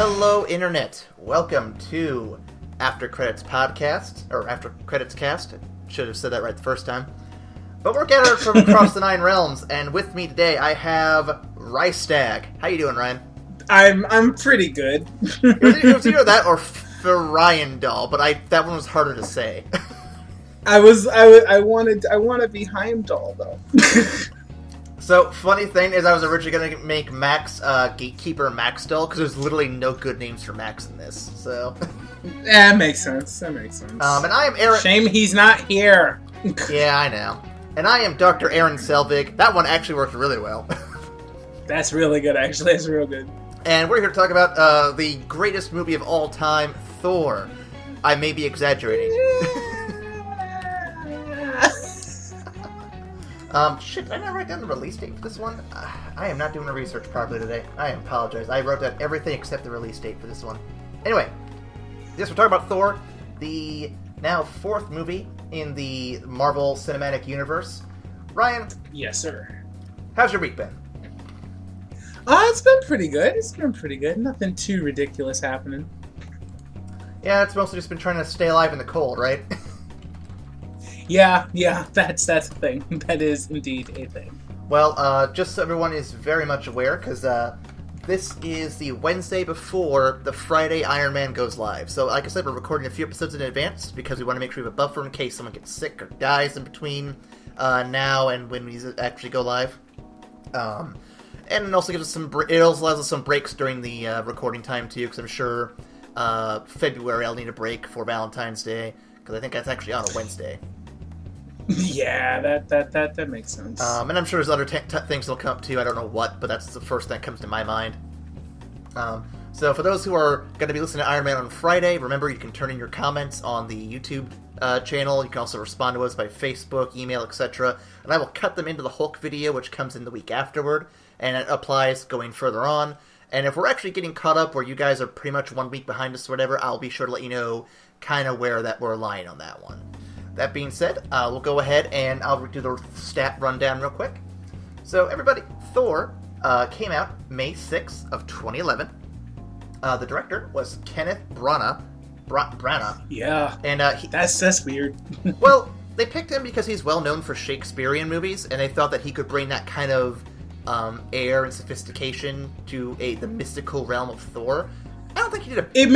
Hello, Internet. Welcome to After Credits Podcast, or After Credits Cast. Should have said that right the first time. But we're gathered from across the Nine Realms, and with me today I have Rystag. How you doing, Ryan? I'm pretty good. It was either that or Feriandal, but that one was harder to say. I want to be Heimdall though. So, funny thing is, I was originally going to make Max Gatekeeper Maxdal, because there's literally no good names for Max in this, so... That makes sense. And I am Aaron... Shame he's not here. Yeah, I know. And I am Dr. Aaron Selvig. That one actually worked really well. That's really good, actually. That's real good. And we're here to talk about the greatest movie of all time, Thor. I may be exaggerating. Shit, did I not write down the release date for this one? I am not doing the research properly today. I apologize. I wrote down everything except the release date for this one. Anyway, we're talking about Thor, the now fourth movie in the Marvel Cinematic Universe. Ryan? Yes, sir. How's your week been? It's been pretty good. Nothing too ridiculous happening. Yeah, it's mostly just been trying to stay alive in the cold, right? Yeah, that's a thing. That is indeed a thing. Well, just so everyone is very much aware, because this is the Wednesday before the Friday Iron Man goes live. So, like I said, we're recording a few episodes in advance, because we want to make sure we have a buffer in case someone gets sick or dies in between now and when we actually go live. And it also gives us it also allows us some breaks during the recording time, too, because I'm sure February I'll need a break for Valentine's Day, because I think that's actually on a Wednesday. Yeah, that makes sense. And I'm sure there's other things that'll come up too. I don't know what, but that's the first thing that comes to my mind. So for those who are going to be listening to Iron Man on Friday, remember you can turn in your comments on the YouTube channel. You can also respond to us by Facebook, email, etc. And I will cut them into the Hulk video, which comes in the week afterward, and it applies going further on. And if we're actually getting caught up where you guys are pretty much 1 week behind us or whatever, I'll be sure to let you know kind of where that we're lying on that one. That being said, we'll go ahead and I'll do the stat rundown real quick. So, everybody, Thor came out May 6th of 2011. The director was Kenneth Branagh. Yeah, and that's weird. Well, they picked him because he's well known for Shakespearean movies, and they thought that he could bring that kind of air and sophistication to the mystical realm of Thor. I don't think he did It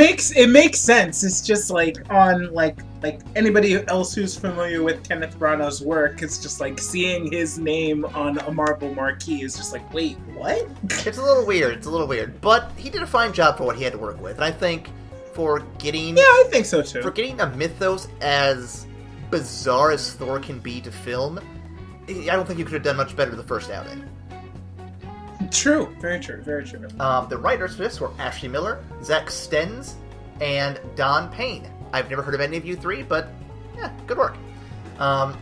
makes sense. It's just like on like anybody else who's familiar with Kenneth Branagh's work, it's just like seeing his name on a Marvel marquee is just like, wait, what? It's a little weird, but he did a fine job for what he had to work with. And I think for getting I think so too. For getting a mythos as bizarre as Thor can be to film, I don't think you could have done much better the first outing. True. Very true. The writers for this were Ashley Miller, Zach Stens, and Don Payne. I've never heard of any of you three, but yeah, good work.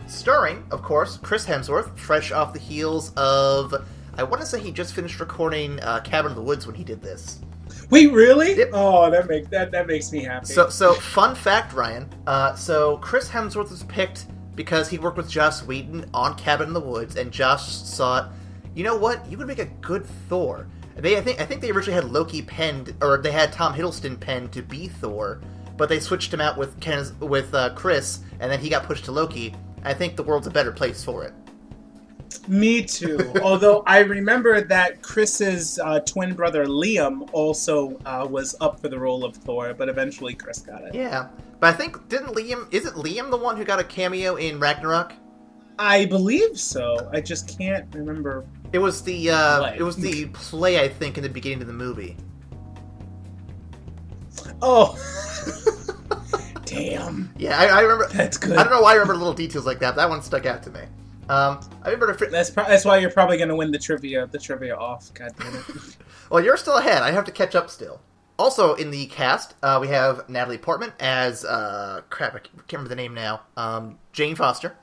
Starring, of course, Chris Hemsworth, fresh off the heels of, I want to say he just finished recording Cabin in the Woods when he did this. Wait, really? Yep. Oh, that makes me happy. So fun fact, Ryan. So Chris Hemsworth was picked because he worked with Joss Whedon on Cabin in the Woods, and Joss thought, you know what? You would make a good Thor. I think they originally had Loki penned, or they had Tom Hiddleston penned to be Thor, but they switched him out with Chris, and then he got pushed to Loki. I think the world's a better place for it. Me too. Although I remember that Chris's twin brother Liam also was up for the role of Thor, but eventually Chris got it. Yeah, but I think isn't Liam the one who got a cameo in Ragnarok? I believe so. I just can't remember. It was the play, I think, in the beginning of the movie. Oh. Damn. Yeah, I remember. That's good. I don't know why I remember little details like that. That one stuck out to me. I remember. That's why you're probably going to win the trivia off. God damn it. Well, you're still ahead. I have to catch up still. Also in the cast, we have Natalie Portman as I can't remember the name now. Jane Foster.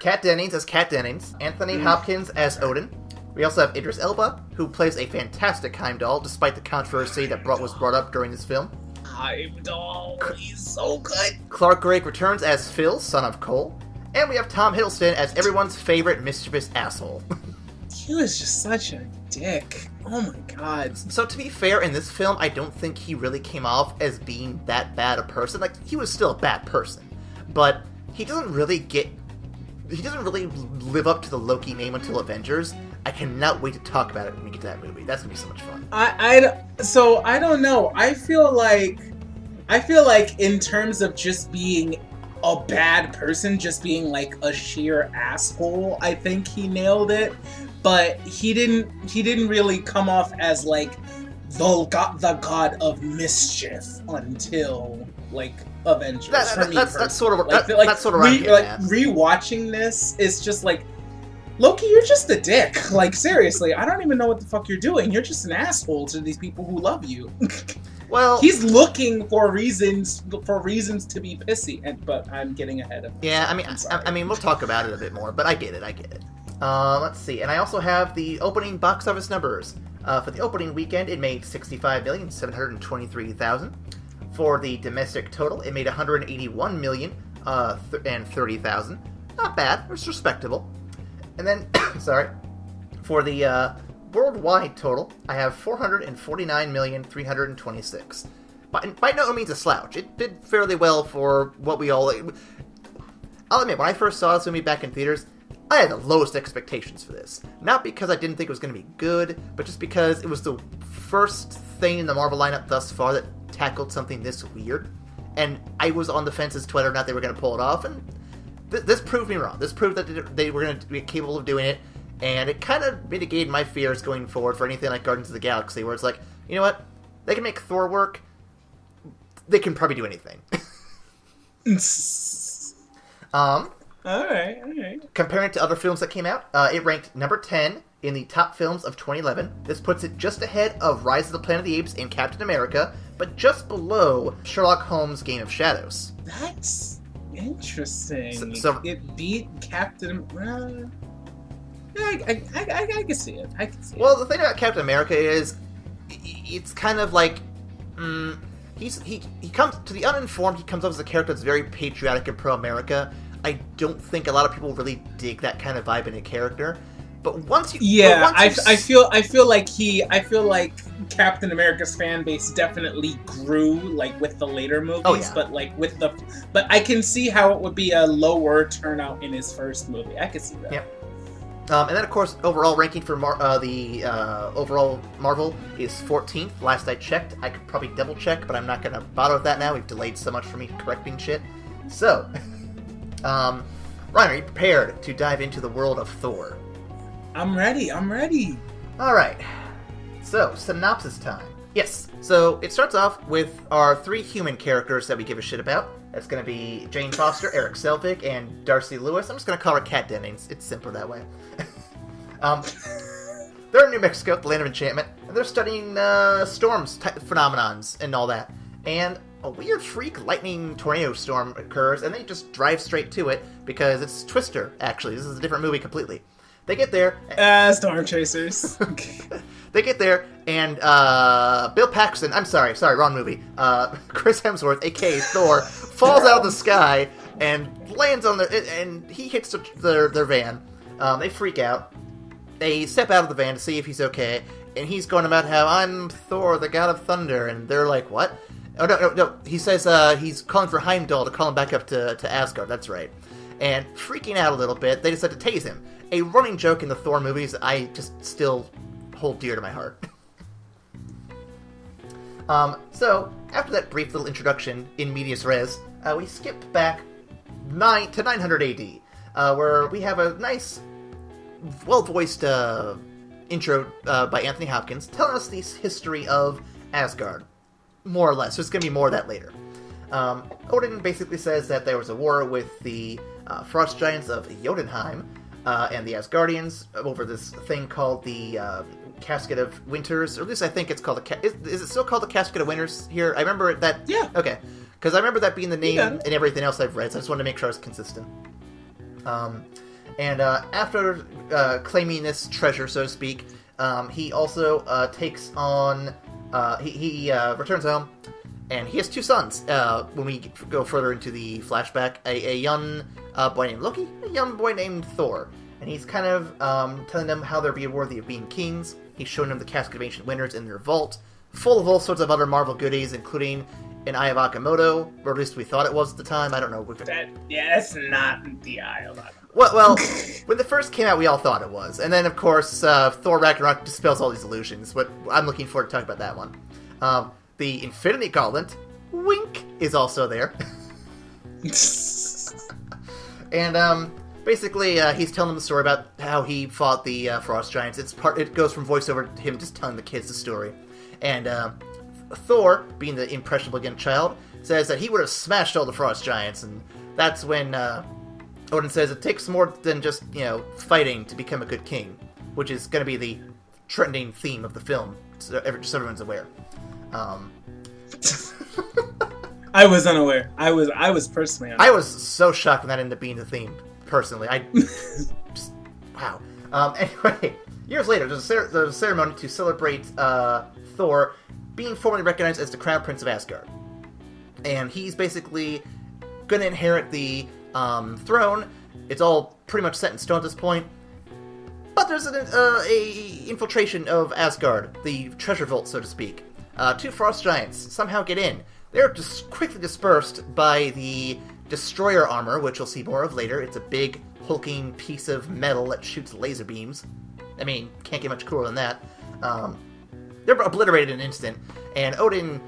Kat Dennings as Kat Dennings. Anthony Hopkins as Odin. We also have Idris Elba, who plays a fantastic Heimdall, despite the controversy that was brought up during this film. Heimdall, he's so good. Clark Gregg returns as Phil, son of Cole. And we have Tom Hiddleston as everyone's favorite mischievous asshole. He was just such a dick. Oh my god. So to be fair, in this film, I don't think he really came off as being that bad a person. Like, he was still a bad person, but he doesn't really live up to the Loki name until Avengers. I cannot wait to talk about it when we get to that movie. That's gonna be so much fun. So I don't know. I feel like in terms of just being a bad person, just being like a sheer asshole, I think he nailed it. But he didn't really come off as like the god of mischief until like Avengers. That's sort of like, that's sort of rewatching this is just like, Loki, you're just a dick. Like, seriously, I don't even know what the fuck you're doing. You're just an asshole to these people who love you. Well, he's looking for reasons to be pissy, but I'm getting ahead of him. Yeah, I mean, we'll talk about it a bit more, but I get it. Let's see, and I also have the opening box office numbers. For the opening weekend, it made $65,723,000. For the domestic total, it made $181,030,000. Not bad. It's respectable. And then, sorry, for the worldwide total, I have $449,326,000. By no means a slouch. It did fairly well for what we all... I'll admit, when I first saw this movie back in theaters, I had the lowest expectations for this. Not because I didn't think it was going to be good, but just because it was the first thing in the Marvel lineup thus far that tackled something this weird. And I was on the fence as to whether or not they were going to pull it off, and this proved me wrong. This proved that they were going to be capable of doing it, and it kind of mitigated my fears going forward for anything like Guardians of the Galaxy, where it's like, you know what? They can make Thor work. They can probably do anything. Alright. Comparing it to other films that came out, it ranked number 10 in the top films of 2011. This puts it just ahead of Rise of the Planet of the Apes and Captain America, but just below Sherlock Holmes' Game of Shadows. That's interesting. So it beat Captain... I can see it. Well, the thing about Captain America is, it's kind of like... he comes... To the uninformed, he comes off as a character that's very patriotic and pro-America. I don't think a lot of people really dig that kind of vibe in a character. But once you... I feel like Captain America's fan base definitely grew, like, with the later movies. Oh, yeah. But I can see how it would be a lower turnout in his first movie. I can see that. Yeah. And then, of course, overall ranking for the overall Marvel is 14th. Last I checked. I could probably double check, but I'm not going to bother with that now. We've delayed so much for me correcting shit. So, Ryan, are you prepared to dive into the world of Thor? I'm ready. Alright. So, synopsis time. Yes. So, it starts off with our three human characters that we give a shit about. That's going to be Jane Foster, Eric Selvig, and Darcy Lewis. I'm just going to call her Kat Dennings. It's simpler that way. They're in New Mexico, the land of enchantment, and they're studying storms, phenomenons, and all that. And a weird freak lightning tornado storm occurs, and they just drive straight to it, because it's Twister, actually. This is a different movie completely. They get there... Storm Chasers. They get there, and Bill Paxton... I'm sorry, wrong movie. Chris Hemsworth, a.k.a. Thor, falls out of the sky and lands on and he hits their van. They freak out. They step out of the van to see if he's okay, and he's going about how, I'm Thor, the god of thunder, and they're like, what? Oh, no. He says he's calling for Heimdall to call him back up to Asgard, that's right. And freaking out a little bit, they decide to tase him. A running joke in the Thor movies I just still hold dear to my heart. So, after that brief little introduction in medias res, we skip back to 900 AD, where we have a nice, well-voiced intro by Anthony Hopkins telling us the history of Asgard, more or less. There's going to be more of that later. Odin basically says that there was a war with the frost giants of Jotunheim and the Asgardians over this thing called the Casket of Winters, or at least I think it's called is it still called the Casket of Winters here? I remember that... Yeah. Okay. Because I remember that being the name and everything else I've read, so I just wanted to make sure I was consistent. And after claiming this treasure, so to speak, he also takes on... He returns home, and he has two sons. When we go further into the flashback, a young boy named Loki, a young boy named Thor. and he's kind of telling them how they're being worthy of being kings. He's showing them the casket of ancient winners in their vault, full of all sorts of other Marvel goodies, including an Eye of Agamotto, or at least we thought it was at the time. I don't know. That's not the Eye of Agamotto. Well, when the first came out, we all thought it was. And then, of course, Thor Ragnarok dispels all these illusions, but I'm looking forward to talking about that one. The Infinity Gauntlet, wink, is also there. And, basically, he's telling them the story about how he fought the Frost Giants. It goes from voiceover to him just telling the kids the story. And, Thor, being the impressionable young child, says that he would have smashed all the Frost Giants, and that's when, Odin says it takes more than just, fighting to become a good king, which is going to be the trending theme of the film, so everyone's aware. I was unaware. I was personally unaware. I was so shocked when that ended up being the theme, personally. Wow. Anyway, years later, there's a ceremony to celebrate Thor being formally recognized as the Crown Prince of Asgard. And he's basically going to inherit the throne. It's all pretty much set in stone at this point. But there's a infiltration of Asgard, the treasure vault, so to speak. 2 Frost Giants somehow get in. They're just quickly dispersed by the Destroyer armor, which we'll see more of later. It's a big, hulking piece of metal that shoots laser beams. I mean, can't get much cooler than that. They're obliterated in an instant, and Odin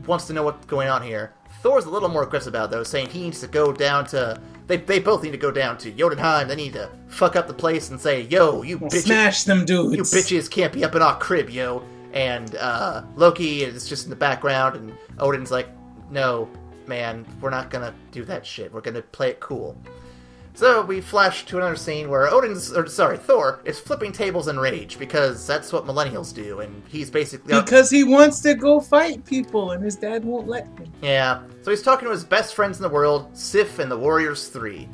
wants to know what's going on here. Thor's a little more aggressive about it, though, saying he needs to go down to... They both need to go down to Jotunheim. They need to fuck up the place and say, yo, you bitches... Smash them dudes! You bitches can't be up in our crib, yo. And Loki is just in the background, and Odin's like, no, man, we're not gonna do that shit. We're gonna play it cool. So we flash to another scene where Thor is flipping tables in rage, because that's what millennials do, and he's basically... Because he wants to go fight people, and his dad won't let him. Yeah, so he's talking to his best friends in the world, Sif and the Warriors 3,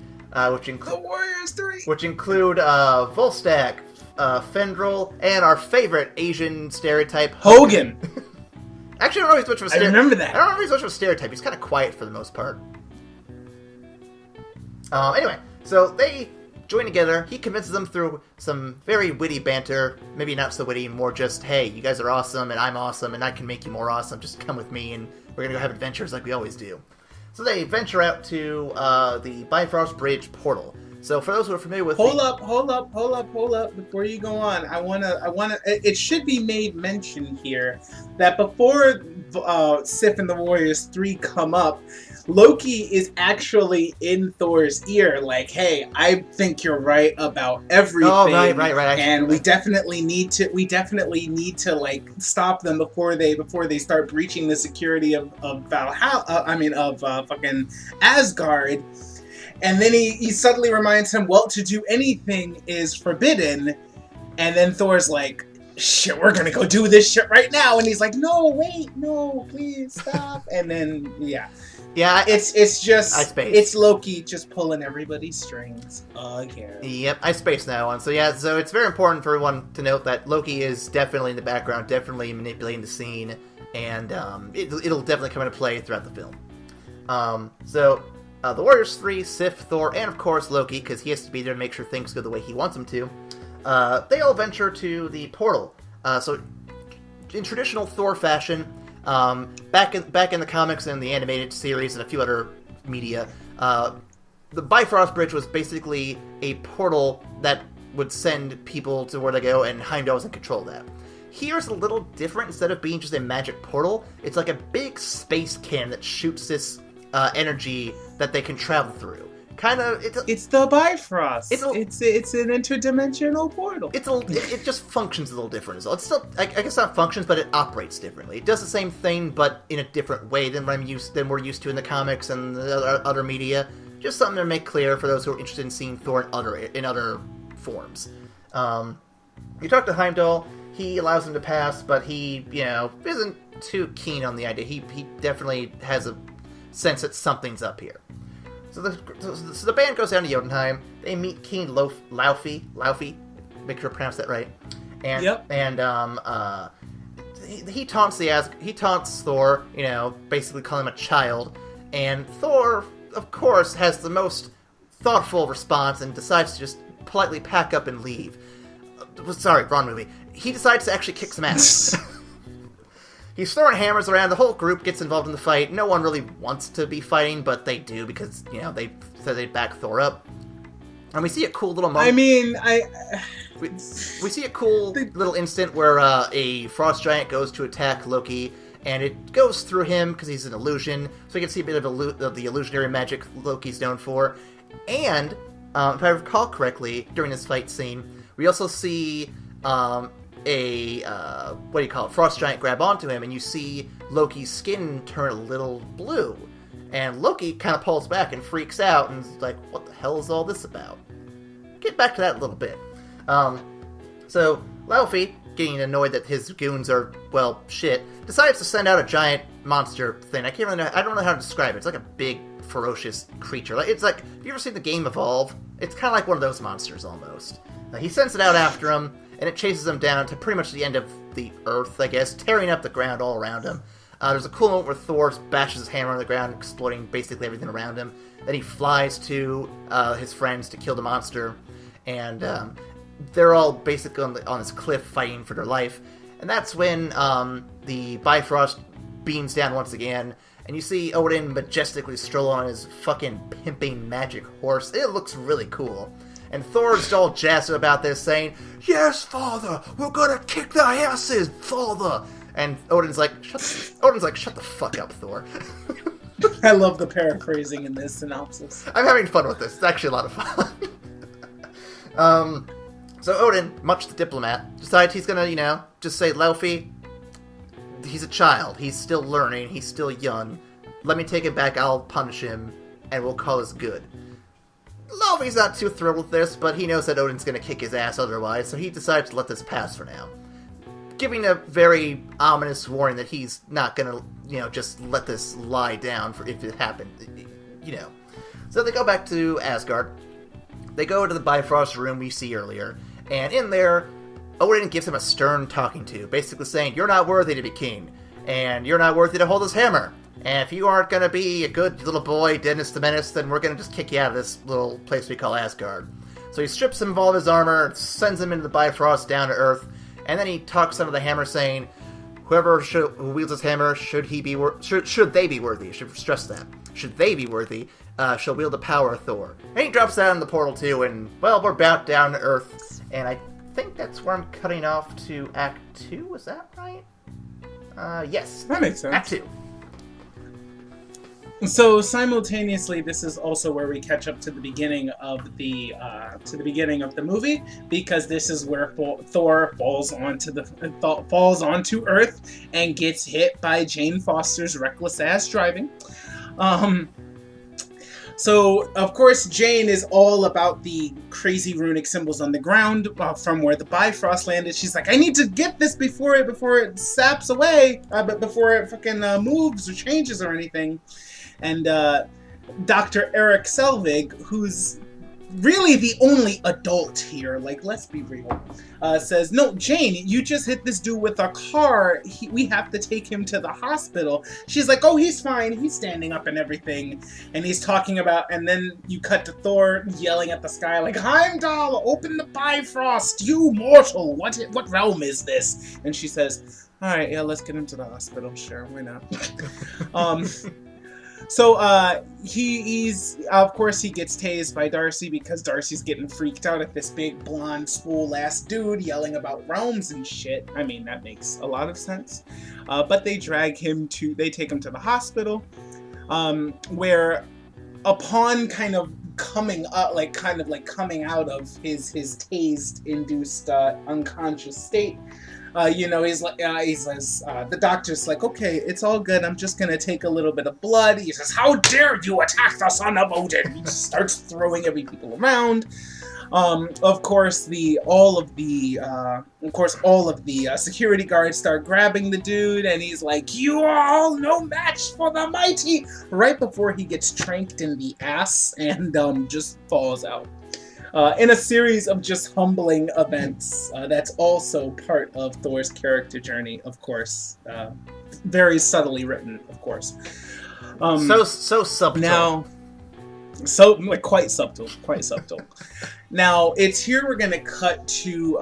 which include Volstagg, Fendrel, and our favorite Asian stereotype, Hogan! Actually, I don't know if he's much of a stereotype. I remember that. I don't know if he's much of a stereotype. He's kind of quiet for the most part. Anyway, so they join together. He convinces them through some very witty banter. Maybe not so witty, more just, hey, you guys are awesome, and I'm awesome, and I can make you more awesome. Just come with me, and we're gonna go have adventures like we always do. So they venture out to the Bifrost Bridge portal. So for those who are familiar with... Hold up. Before you go on, I wanna... It should be made mention here that before Sif and the Warriors 3 come up, Loki is actually in Thor's ear, like, hey, I think you're right about everything. Oh, right. And we definitely need to like stop them before they start breaching the security of fucking Asgard. And then he suddenly reminds him, well, to do anything is forbidden. And then Thor's like, shit, we're gonna go do this shit right now. And he's like, no, please stop. And then, yeah. Yeah, it's Loki just pulling everybody's strings again. Yep, I spaced that one. So it's very important for everyone to note that Loki is definitely in the background, definitely manipulating the scene, and it'll definitely come into play throughout the film. The Warriors 3, Sif, Thor, and of course Loki, because he has to be there to make sure things go the way he wants them to. They all venture to the portal. So in traditional Thor fashion, back in the comics and the animated series and a few other media, the Bifrost Bridge was basically a portal that would send people to where they go, and Heimdall was in control of that. Here's a little different. Instead of being just a magic portal, it's like a big space can that shoots this energy that they can travel through. It's the Bifrost. It's an interdimensional portal. It just functions a little different as well. It's still, I guess not functions, but it operates differently. It does the same thing, but in a different way than we're used to in the comics and the other media. Just something to make clear for those who are interested in seeing Thor in other forms. You talk to Heimdall. He allows him to pass, but he, isn't too keen on the idea. He definitely has a sense that something's up here. So the band goes down to Jotunheim. They meet King Laufey. Make sure I pronounce that right. And yep. And he taunts Thor, basically calling him a child. And Thor, of course, has the most thoughtful response and decides to just politely pack up and leave. Sorry, wrong movie. He decides to actually kick some ass. He's throwing hammers around. The whole group gets involved in the fight. No one really wants to be fighting, but they do because, they said they'd back Thor up. And we see a cool little moment. We see a cool little instant where a frost giant goes to attack Loki, and it goes through him because he's an illusion, so we can see a bit of the illusionary magic Loki's known for. And, if I recall correctly, during this fight scene, we also see frost giant grab onto him, and you see Loki's skin turn a little blue. And Loki kind of pulls back and freaks out, and is like, what the hell is all this about? Get back to that a little bit. So, Laufey, getting annoyed that his goons are, shit, decides to send out a giant monster thing. I don't know how to describe it. It's like a big, ferocious creature. Have you ever seen the game Evolve? It's kind of like one of those monsters, almost. He sends it out after him, and it chases him down to pretty much the end of the earth, I guess, tearing up the ground all around him. There's a cool moment where Thor bashes his hammer on the ground, exploiting basically everything around him. Then he flies to his friends to kill the monster, and they're all basically on this cliff fighting for their life. And that's when the Bifrost beams down once again, and you see Odin majestically stroll on his fucking pimping magic horse. It looks really cool. And Thor's all jazzed about this, saying, "Yes, father, we're gonna kick their asses, father." And Odin's like, shut the fuck up, Thor. I love the paraphrasing in this synopsis. I'm having fun with this. It's actually a lot of fun. So Odin, much the diplomat, decides he's gonna, just say, Laufey, he's a child. He's still learning. He's still young. Let me take it back. I'll punish him, and we'll call this good. Laufey's not too thrilled with this, but he knows that Odin's gonna kick his ass otherwise, so he decides to let this pass for now. Giving a very ominous warning that he's not gonna, just let this lie down for if it happened, So they go back to Asgard. They go to the Bifrost room we see earlier, and in there, Odin gives him a stern talking to, basically saying, "You're not worthy to be king, and you're not worthy to hold this hammer. And if you aren't gonna be a good little boy, Dennis the Menace, then we're gonna just kick you out of this little place we call Asgard." So he strips him of all of his armor, sends him into the Bifrost down to Earth, and then he talks some of the hammer, saying, who wields this hammer, should they be worthy, I should stress that. Should they be worthy, shall wield the power of Thor. And he drops that in the portal too, and, we're back down to Earth. And I think that's where I'm cutting off to Act 2, is that right? Yes. That makes sense. Act 2. So simultaneously, this is also where we catch up to the beginning of the movie, because this is where Thor falls onto Earth and gets hit by Jane Foster's reckless ass driving. So of course Jane is all about the crazy runic symbols on the ground from where the Bifrost landed. She's like, I need to get this before it saps away, but before it fucking moves or changes or anything. And Dr. Eric Selvig, who's really the only adult here, let's be real, says, "No, Jane, you just hit this dude with a car. We have to take him to the hospital." She's like, "Oh, he's fine. He's standing up and everything." And he's talking about, and then you cut to Thor yelling at the sky like, "Heimdall, open the Bifrost, you mortal. What realm is this?" And she says, "All right, yeah, let's get him to the hospital. Sure, why not?" So he's of course he gets tased by Darcy because Darcy's getting freaked out at this big blonde spool ass dude yelling about realms and shit. I mean, that makes a lot of sense. But they take him to the hospital, where upon kind of coming up, coming out of his tased induced unconscious state, the doctor's like, "Okay, it's all good. I'm just gonna take a little bit of blood." He says, "How dare you attack the son of Odin?" He just starts throwing every people around. Of course, all of the security guards start grabbing the dude, and he's like, "You are all no match for the mighty!" Right before he gets tranked in the ass and just falls out. In a series of just humbling events. That's also part of Thor's character journey, of course. Very subtly written, of course. So subtle. Now, So, like, quite subtle, quite subtle. Now, it's here we're gonna cut to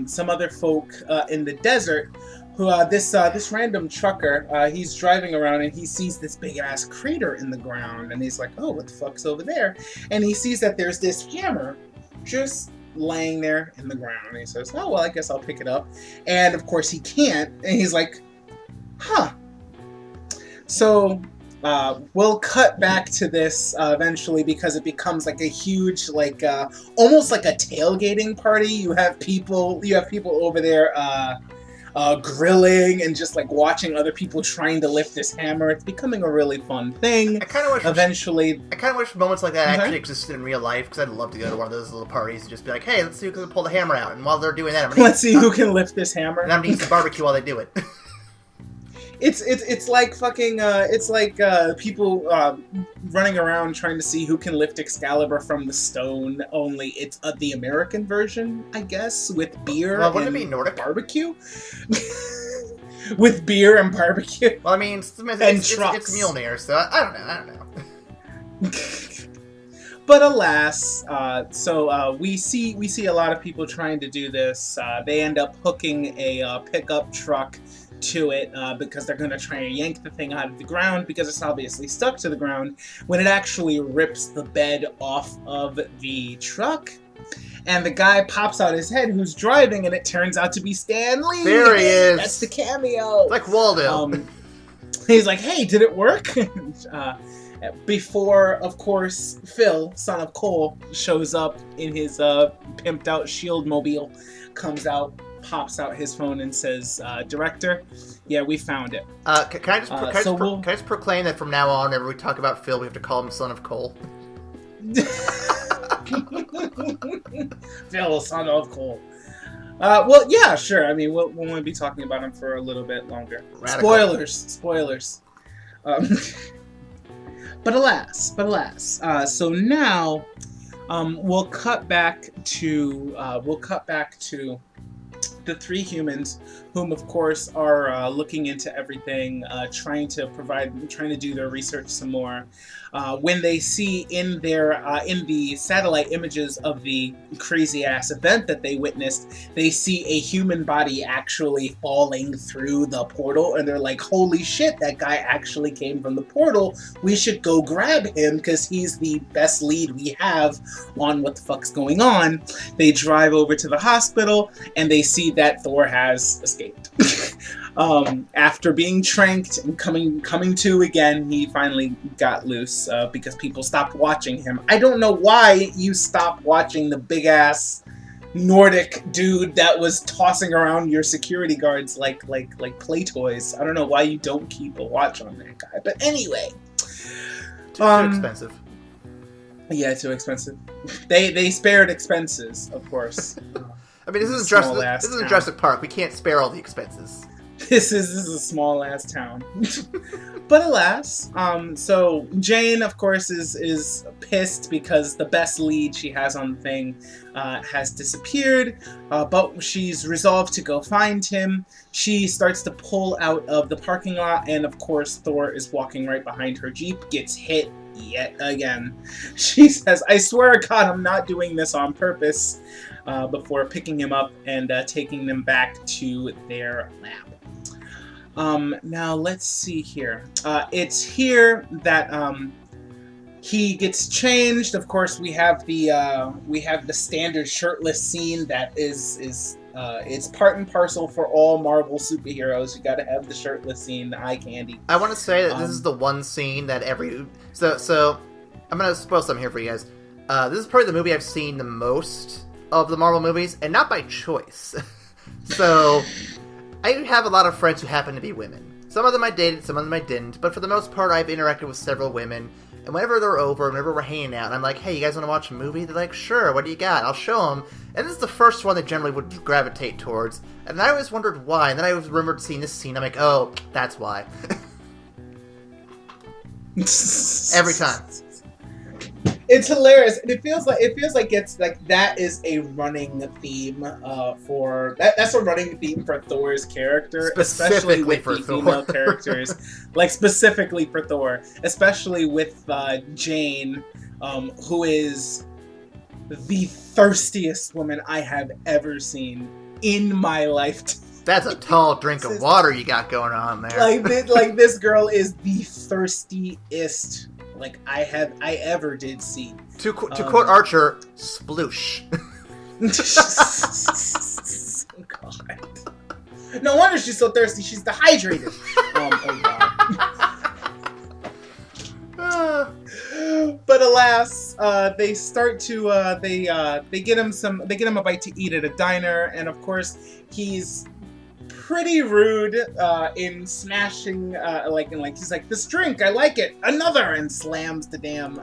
some other folk in the desert. Who this random trucker? He's driving around and he sees this big ass crater in the ground, and he's like, "Oh, what the fuck's over there?" And he sees that there's this hammer just laying there in the ground. And he says, "Oh well, I guess I'll pick it up." And of course he can't. And he's like, "Huh." So. We'll cut back to this eventually because it becomes like a huge, like almost like a tailgating party. You have people over there grilling and just like watching other people trying to lift this hammer. It's becoming a really fun thing. I kind of wish moments like that actually existed in real life, because I'd love to go to one of those little parties and just be like, "Hey, let's see who can pull the hammer out." And while they're doing that, let's see who can lift this hammer. And I'm gonna eat some barbecue while they do it. It's like fucking it's like people running around trying to see who can lift Excalibur from the stone. Only it's the American version, I guess, with beer. Well, wouldn't it be Nordic barbecue? With beer and barbecue. Well, I mean, it's Mjolnir, so I don't know. But alas, we see a lot of people trying to do this. They end up hooking a pickup truck to it because they're going to try and yank the thing out of the ground because it's obviously stuck to the ground, when it actually rips the bed off of the truck. And the guy pops out his head who's driving, and it turns out to be Stan Lee. There he is. That's the cameo. It's like Waldo. He's like, "Hey, did it work?" Before, of course, Phil, son of Cole, shows up in his pimped out shield mobile, comes out, pops out his phone and says, "Director, yeah, we found it." Can I just proclaim that from now on, whenever we talk about Phil, we have to call him son of Cole? Phil, son of Cole. Well, yeah, sure. I mean, we'll want to be talking about him for a little bit longer. Radical. Spoilers. But alas. So now, we'll cut back to the three humans, whom of course are looking into everything, trying to do their research some more. When they see in the satellite images of the crazy ass event that they witnessed, they see a human body actually falling through the portal, and they're like, "Holy shit, that guy actually came from the portal. We should go grab him because he's the best lead we have on what the fuck's going on." They drive over to the hospital and they see that Thor has escaped. After being tranked and coming to again, he finally got loose because people stopped watching him. I don't know why you stopped watching the big ass Nordic dude that was tossing around your security guards like play toys. I don't know why you don't keep a watch on that guy. But anyway, too expensive. Yeah, too expensive. They spared expenses, of course. I mean, this isn't Jurassic Park. We can't spare all the expenses. This is a small ass town. But alas, so Jane, of course, is pissed because the best lead she has on the thing has disappeared, but she's resolved to go find him. She starts to pull out of the parking lot, and of course Thor is walking right behind her Jeep, gets hit yet again. She says, "I swear to God, I'm not doing this on purpose," before picking him up and taking them back to their lab. Now let's see here. It's here that he gets changed. Of course, we have the standard shirtless scene that is it's part and parcel for all Marvel superheroes. You got to have the shirtless scene, the eye candy. I want to say that this is the one scene that so I'm gonna spoil something here for you guys. This is probably the movie I've seen the most of the Marvel movies, and not by choice. So I have a lot of friends who happen to be women. Some of them I dated, some of them I didn't, but for the most part I've interacted with several women, and whenever they're over, whenever we're hanging out, and I'm like, "Hey, you guys want to watch a movie?" They're like, "Sure, what do you got?" I'll show them, and this is the first one they generally would gravitate towards, and I always wondered why, and then I always remembered seeing this scene, I'm like, "Oh, that's why." Every time. It's hilarious, and it feels like it's like that is a running theme for that's a running theme for Thor's character, especially with the female characters, like specifically for Thor, especially with Jane, who is the thirstiest woman I have ever seen in my life. That's a tall drink of water you got going on there. Like this girl is the thirstiest I ever did see. To quote Archer, sploosh. Oh God. No wonder she's so thirsty. She's dehydrated. Oh God. But alas, they start to they get him a bite to eat at a diner, and of course he's pretty rude in smashing he's like, this drink, I like it, another, and slams the damn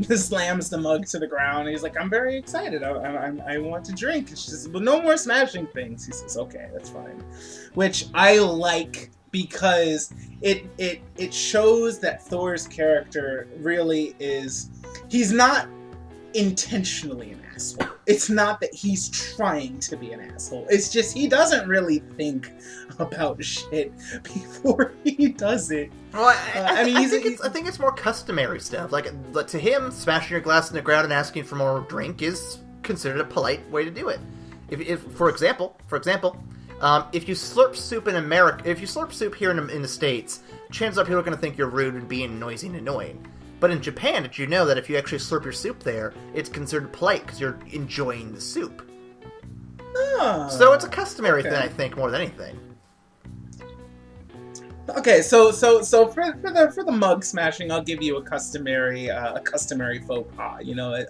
slams the mug to the ground. He's like, I'm very excited, I want to drink. And she says, well, no more smashing things. He says, okay, that's fine, which I like because it shows that Thor's character really is, he's not intentionally an asshole. It's not that he's trying to be an asshole. It's just he doesn't really think about shit before he does it. Well, I think it's more customary stuff. Like to him, smashing your glass in the ground and asking for more drink is considered a polite way to do it. If for example, if you slurp soup in America, if you slurp soup here in the States, chances are people are going to think you're rude and being noisy and annoying. But in Japan, did you know that if you actually slurp your soup there, it's considered polite because you're enjoying the soup? Oh, so it's a customary thing, I think, more than anything. Okay, so for the mug smashing, I'll give you a customary faux pas. You know,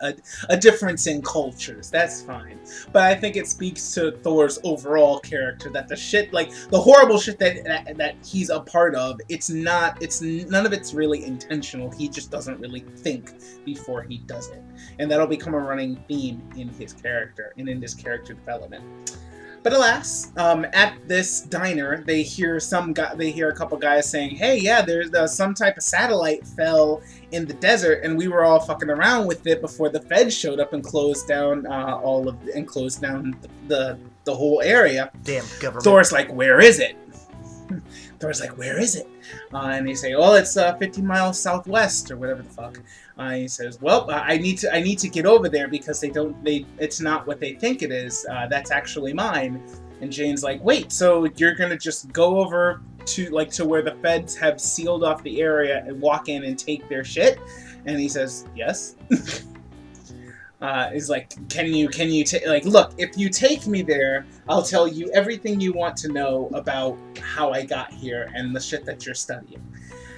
a difference in cultures. That's fine. But I think it speaks to Thor's overall character that the shit, like the horrible shit that he's a part of, none of it's really intentional. He just doesn't really think before he does it, and that'll become a running theme in his character and in his character development. But alas, at this diner, they hear a couple guys saying, "Hey, yeah, there's some type of satellite fell in the desert, and we were all fucking around with it before the feds showed up and closed down the whole area." Damn government. Thor's like, "Where is it?" Thor's like, "Where is it?" And they say, "Oh, it's 50 miles southwest or whatever the fuck." He says, "Well, I need to get over there because it's not what they think it is. That's actually mine." And Jane's like, "Wait, so you're gonna just go over to where the feds have sealed off the area and walk in and take their shit?" And he says, "Yes." He's like, "Can you look, if you take me there, I'll tell you everything you want to know about how I got here and the shit that you're studying."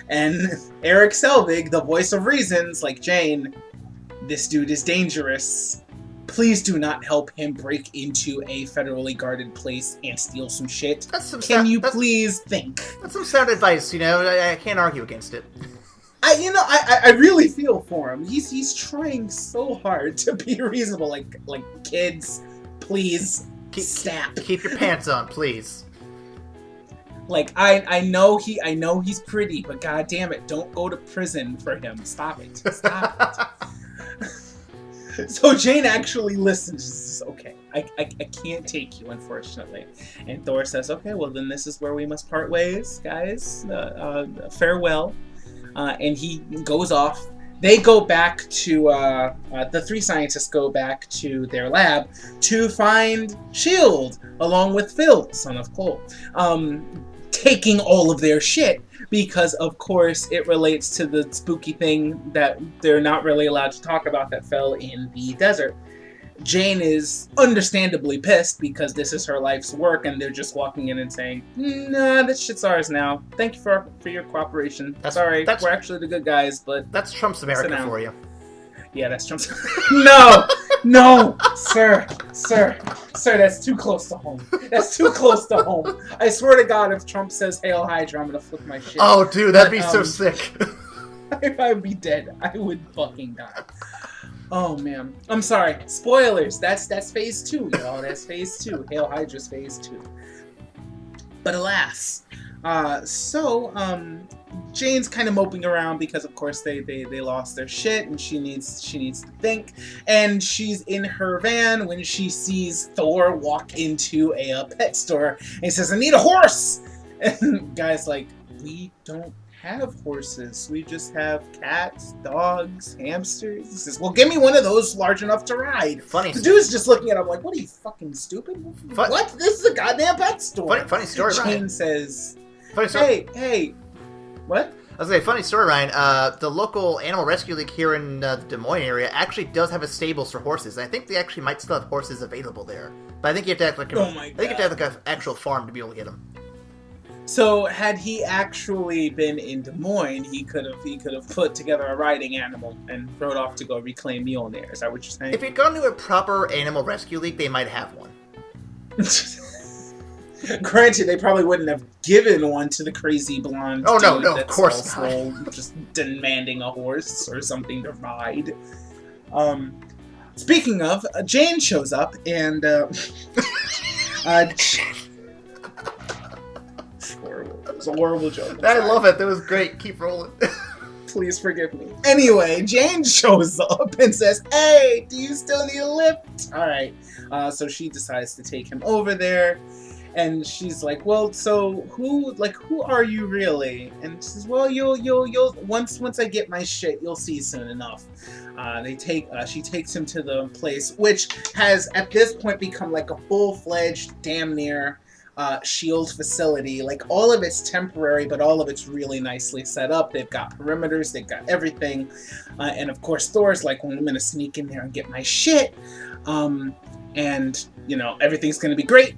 And Eric Selvig, the voice of reason's like, "Jane, this dude is dangerous. Please do not help him break into a federally guarded place and steal some shit. Can you please think?" That's some sound advice, I can't argue against it. I really feel for him. He's trying so hard to be reasonable. Like kids, please stop. Keep your pants on, please. Like I know he's pretty, but god damn it, don't go to prison for him. Stop it. So Jane actually listens. She says, "Okay, I can't take you, unfortunately." And Thor says, "Okay, well then this is where we must part ways, guys. Farewell." And he goes off. They go back to the three scientists go back to their lab to find Shield along with Phil, son of Cole, taking all of their shit because, of course, it relates to the spooky thing that they're not really allowed to talk about that fell in the desert. Jane is understandably pissed because this is her life's work, and they're just walking in and saying, "Nah, this shit's ours now. Thank you for your cooperation. Sorry, we're actually the good guys, but..." That's Trump's America for you. Yeah, that's Trump's... No, sir, that's too close to home. That's too close to home. I swear to God, if Trump says Hail Hydra, I'm gonna flip my shit. Oh, dude, that'd be so sick. I would be dead. I would fucking die. Oh man, I'm sorry. Spoilers. That's phase 2, y'all. That's phase 2. Hail Hydra's phase 2. But alas, Jane's kind of moping around because, of course, they lost their shit, and she needs to think. And she's in her van when she sees Thor walk into a pet store, and he says, "I need a horse." And the guy's like, "We don't have horses. We just have cats, dogs, hamsters." He says, "Well, give me one of those large enough to ride." Funny. The dude's just looking at him like, "What are you, fucking stupid? What? This is a goddamn pet store." Funny story, Jane Ryan. says, Funny story. Hey, what? I was gonna say, funny story, Ryan. The local animal rescue league here in the Des Moines area actually does have a stables for horses. And I think they actually might still have horses available there. But I think you have to have like an actual farm to be able to get them. So had he actually been in Des Moines, he could have put together a riding animal and rode off to go reclaim Mjolnir. Is that what you're saying? If he'd gone to a proper animal rescue league, they might have one. Granted, they probably wouldn't have given one to the crazy blonde. Oh no, dude of course also not. Just demanding a horse or something to ride. Speaking of, Jane shows up and It was a horrible joke. I love it. That was great. Keep rolling. Please forgive me. Anyway, Jane shows up and says, "Hey, do you still need a lift?" All right. So she decides to take him over there. And she's like, "Well, so who are you really?" And she says, "Well, you'll once I get my shit, you'll see soon enough." She takes him to the place, which has at this point become like a full-fledged, damn near shield facility. Like, all of it's temporary, but all of it's really nicely set up. They've got perimeters, they've got everything, and of course Thor's like, "Well, I'm gonna sneak in there and get my shit, and everything's gonna be great."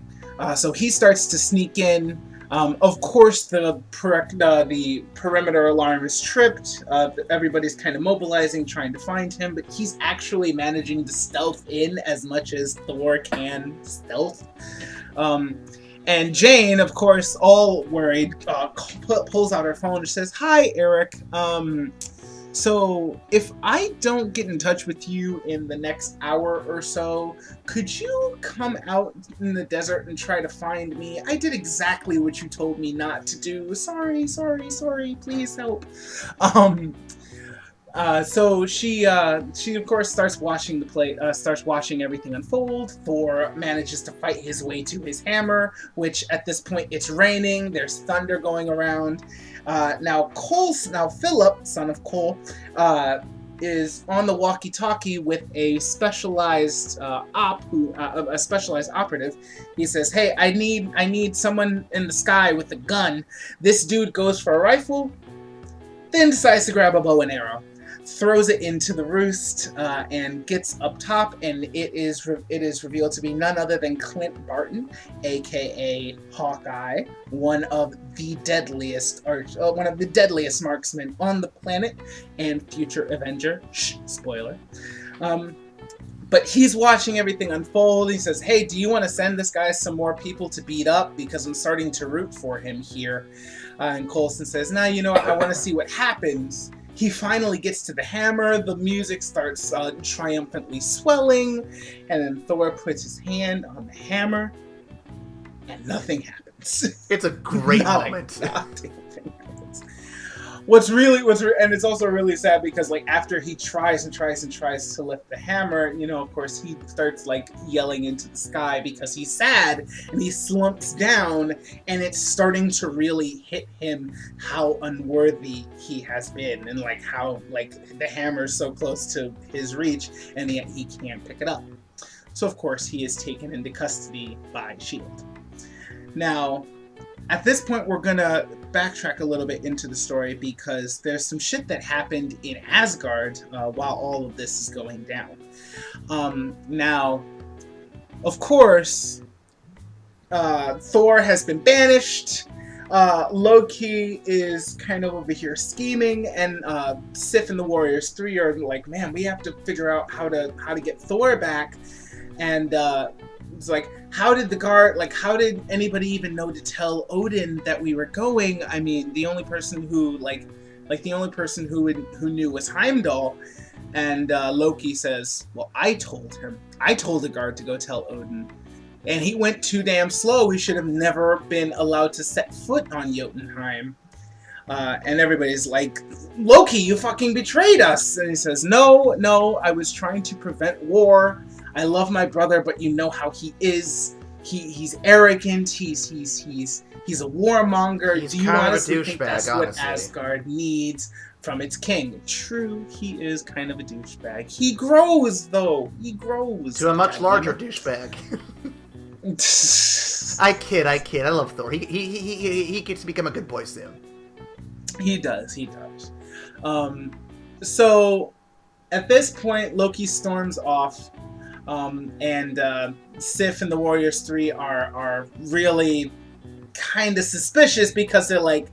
So he starts to sneak in. Of course, the perimeter alarm is tripped. Everybody's kind of mobilizing, trying to find him, but he's actually managing to stealth in as much as Thor can stealth. And Jane, of course, all worried, pulls out her phone and says, "Hi, Eric. So if I don't get in touch with you in the next hour or so, could you come out in the desert and try to find me? I did exactly what you told me not to do. Sorry. Please help." So she of course starts watching everything unfold. Thor manages to fight his way to his hammer, which at this point it's raining. There's thunder going around. Now Philip, son of Cole, is on the walkie-talkie with a specialized a specialized operative. He says, "Hey, I need someone in the sky with a gun." This dude goes for a rifle, then decides to grab a bow and arrow, throws it into the roost, and gets up top, and it is revealed to be none other than Clint Barton, aka Hawkeye, one of the deadliest marksmen on the planet, and future Avenger. Spoiler. But he's watching everything unfold. He says, "Hey, do you want to send this guy some more people to beat up? Because I'm starting to root for him here." And Coulson says, "Nah, you know what? I want to see what happens." He finally gets to the hammer. The music starts triumphantly swelling. And then Thor puts his hand on the hammer. And nothing happens. It's a great moment. Nothing happens. And it's also really sad because, like, after he tries to lift the hammer, of course he starts like yelling into the sky because he's sad, and he slumps down, and it's starting to really hit him how unworthy he has been, and like how like the hammer's so close to his reach, and yet he can't pick it up. So of course he is taken into custody by S.H.I.E.L.D. Now, at this point, we're gonna backtrack a little bit into the story because there's some shit that happened in Asgard while all of this is going down. Now, of course, Thor has been banished. Loki is kind of over here scheming, and Sif and the Warriors 3 are like, "Man, we have to figure out how to get Thor back." And it's like, how did anybody even know to tell Odin that we were going? I mean, the only person who knew was Heimdall. And Loki says, "Well, I told him. I told the guard to go tell Odin. And he went too damn slow. We should have never been allowed to set foot on Jotunheim." And everybody's like, Loki, you fucking betrayed us. And he says, no, I was trying to prevent war. I love my brother, but you know how he is. He's arrogant. He's a warmonger. He's Do you kind of a honestly think that's douchebag, what honestly. Asgard needs from its king? True, he is kind of a douchebag. He grows, though. He grows. To a much larger douchebag. I kid. I love Thor. He gets to become a good boy soon. He does. So, at this point, Loki storms off, and Sif and the Warriors 3 are really kind of suspicious because they're like,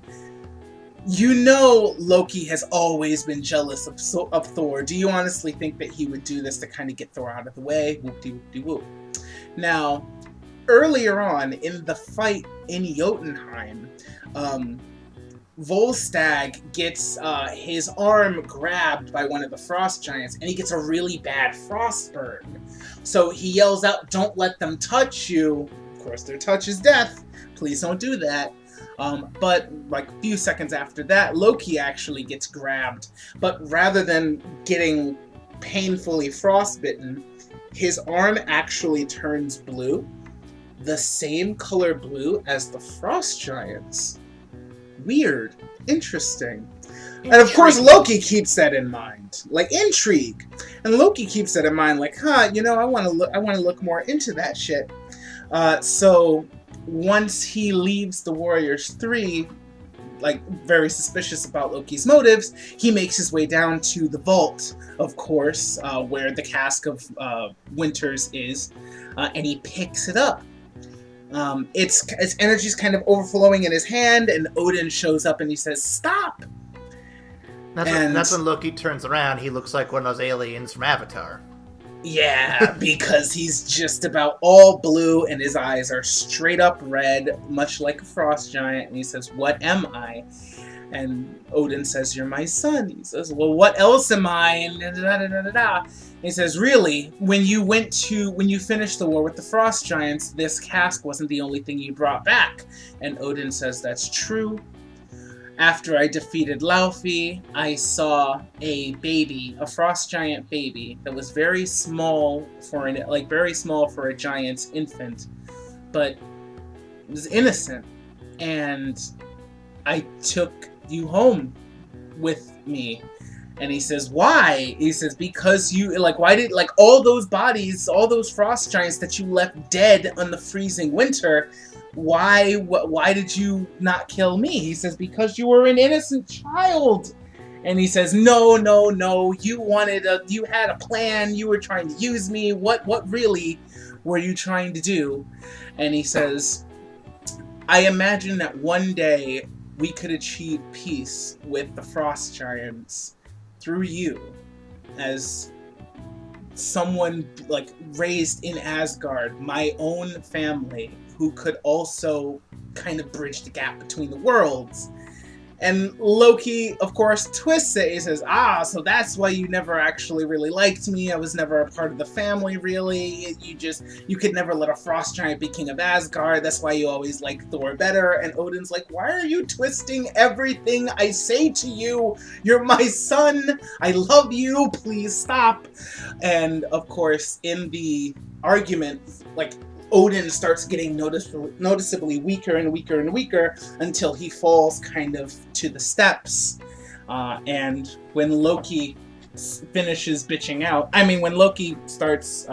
Loki has always been jealous of Thor. Do you honestly think that he would do this to kind of get Thor out of the way? Whoop-de-whoop-de-whoop. Now, earlier on in the fight in Jotunheim, Volstagg gets his arm grabbed by one of the frost giants, and he gets a really bad frostburn. So he yells out, "Don't let them touch you." Of course, their touch is death. Please don't do that. But like a few seconds after that, Loki actually gets grabbed. But rather than getting painfully frostbitten, his arm actually turns blue. The same color blue as the frost giants. Weird. Interesting. And of course, Loki keeps that in mind. Like, intrigue. And Loki keeps that in mind, like, I want to look more into that shit. So once he leaves the Warriors 3, like, very suspicious about Loki's motives, he makes his way down to the vault, of course, where the cask of Winters is, and he picks it up. Its energy's kind of overflowing in his hand, and Odin shows up and he says, "Stop!" That's when Loki turns around. He looks like one of those aliens from Avatar. Yeah, because he's just about all blue and his eyes are straight up red, much like a frost giant. And he says, "What am I?" And Odin says, "You're my son." He says, "Well, what else am I?" And da-da-da-da-da-da. He says, "Really, when you finished the war with the frost giants, this cask wasn't the only thing you brought back." And Odin says, "That's true. After I defeated Laufey, I saw a baby, a frost giant baby that was very small for a giant's infant, but was innocent, and I took you home with me." And he says, "Why?" He says, "Because why did, all those bodies, all those frost giants that you left dead on the freezing winter, why did you not kill me?" He says, "Because you were an innocent child." And he says, No, you had a plan, you were trying to use me, what really were you trying to do?" And he says, "I imagine that one day we could achieve peace with the frost giants through you, as someone raised in Asgard, my own family, who could also kind of bridge the gap between the worlds." And Loki, of course, twists it. He says, "So that's why you never actually really liked me. I was never a part of the family, really. You could never let a frost giant be king of Asgard. That's why you always liked Thor better." And Odin's like, "Why are you twisting everything I say to you? You're my son. I love you. Please stop." And of course, in the argument, Odin starts getting noticeably weaker and weaker and weaker until he falls kind of to the steps. And when Loki finishes bitching out, when Loki starts,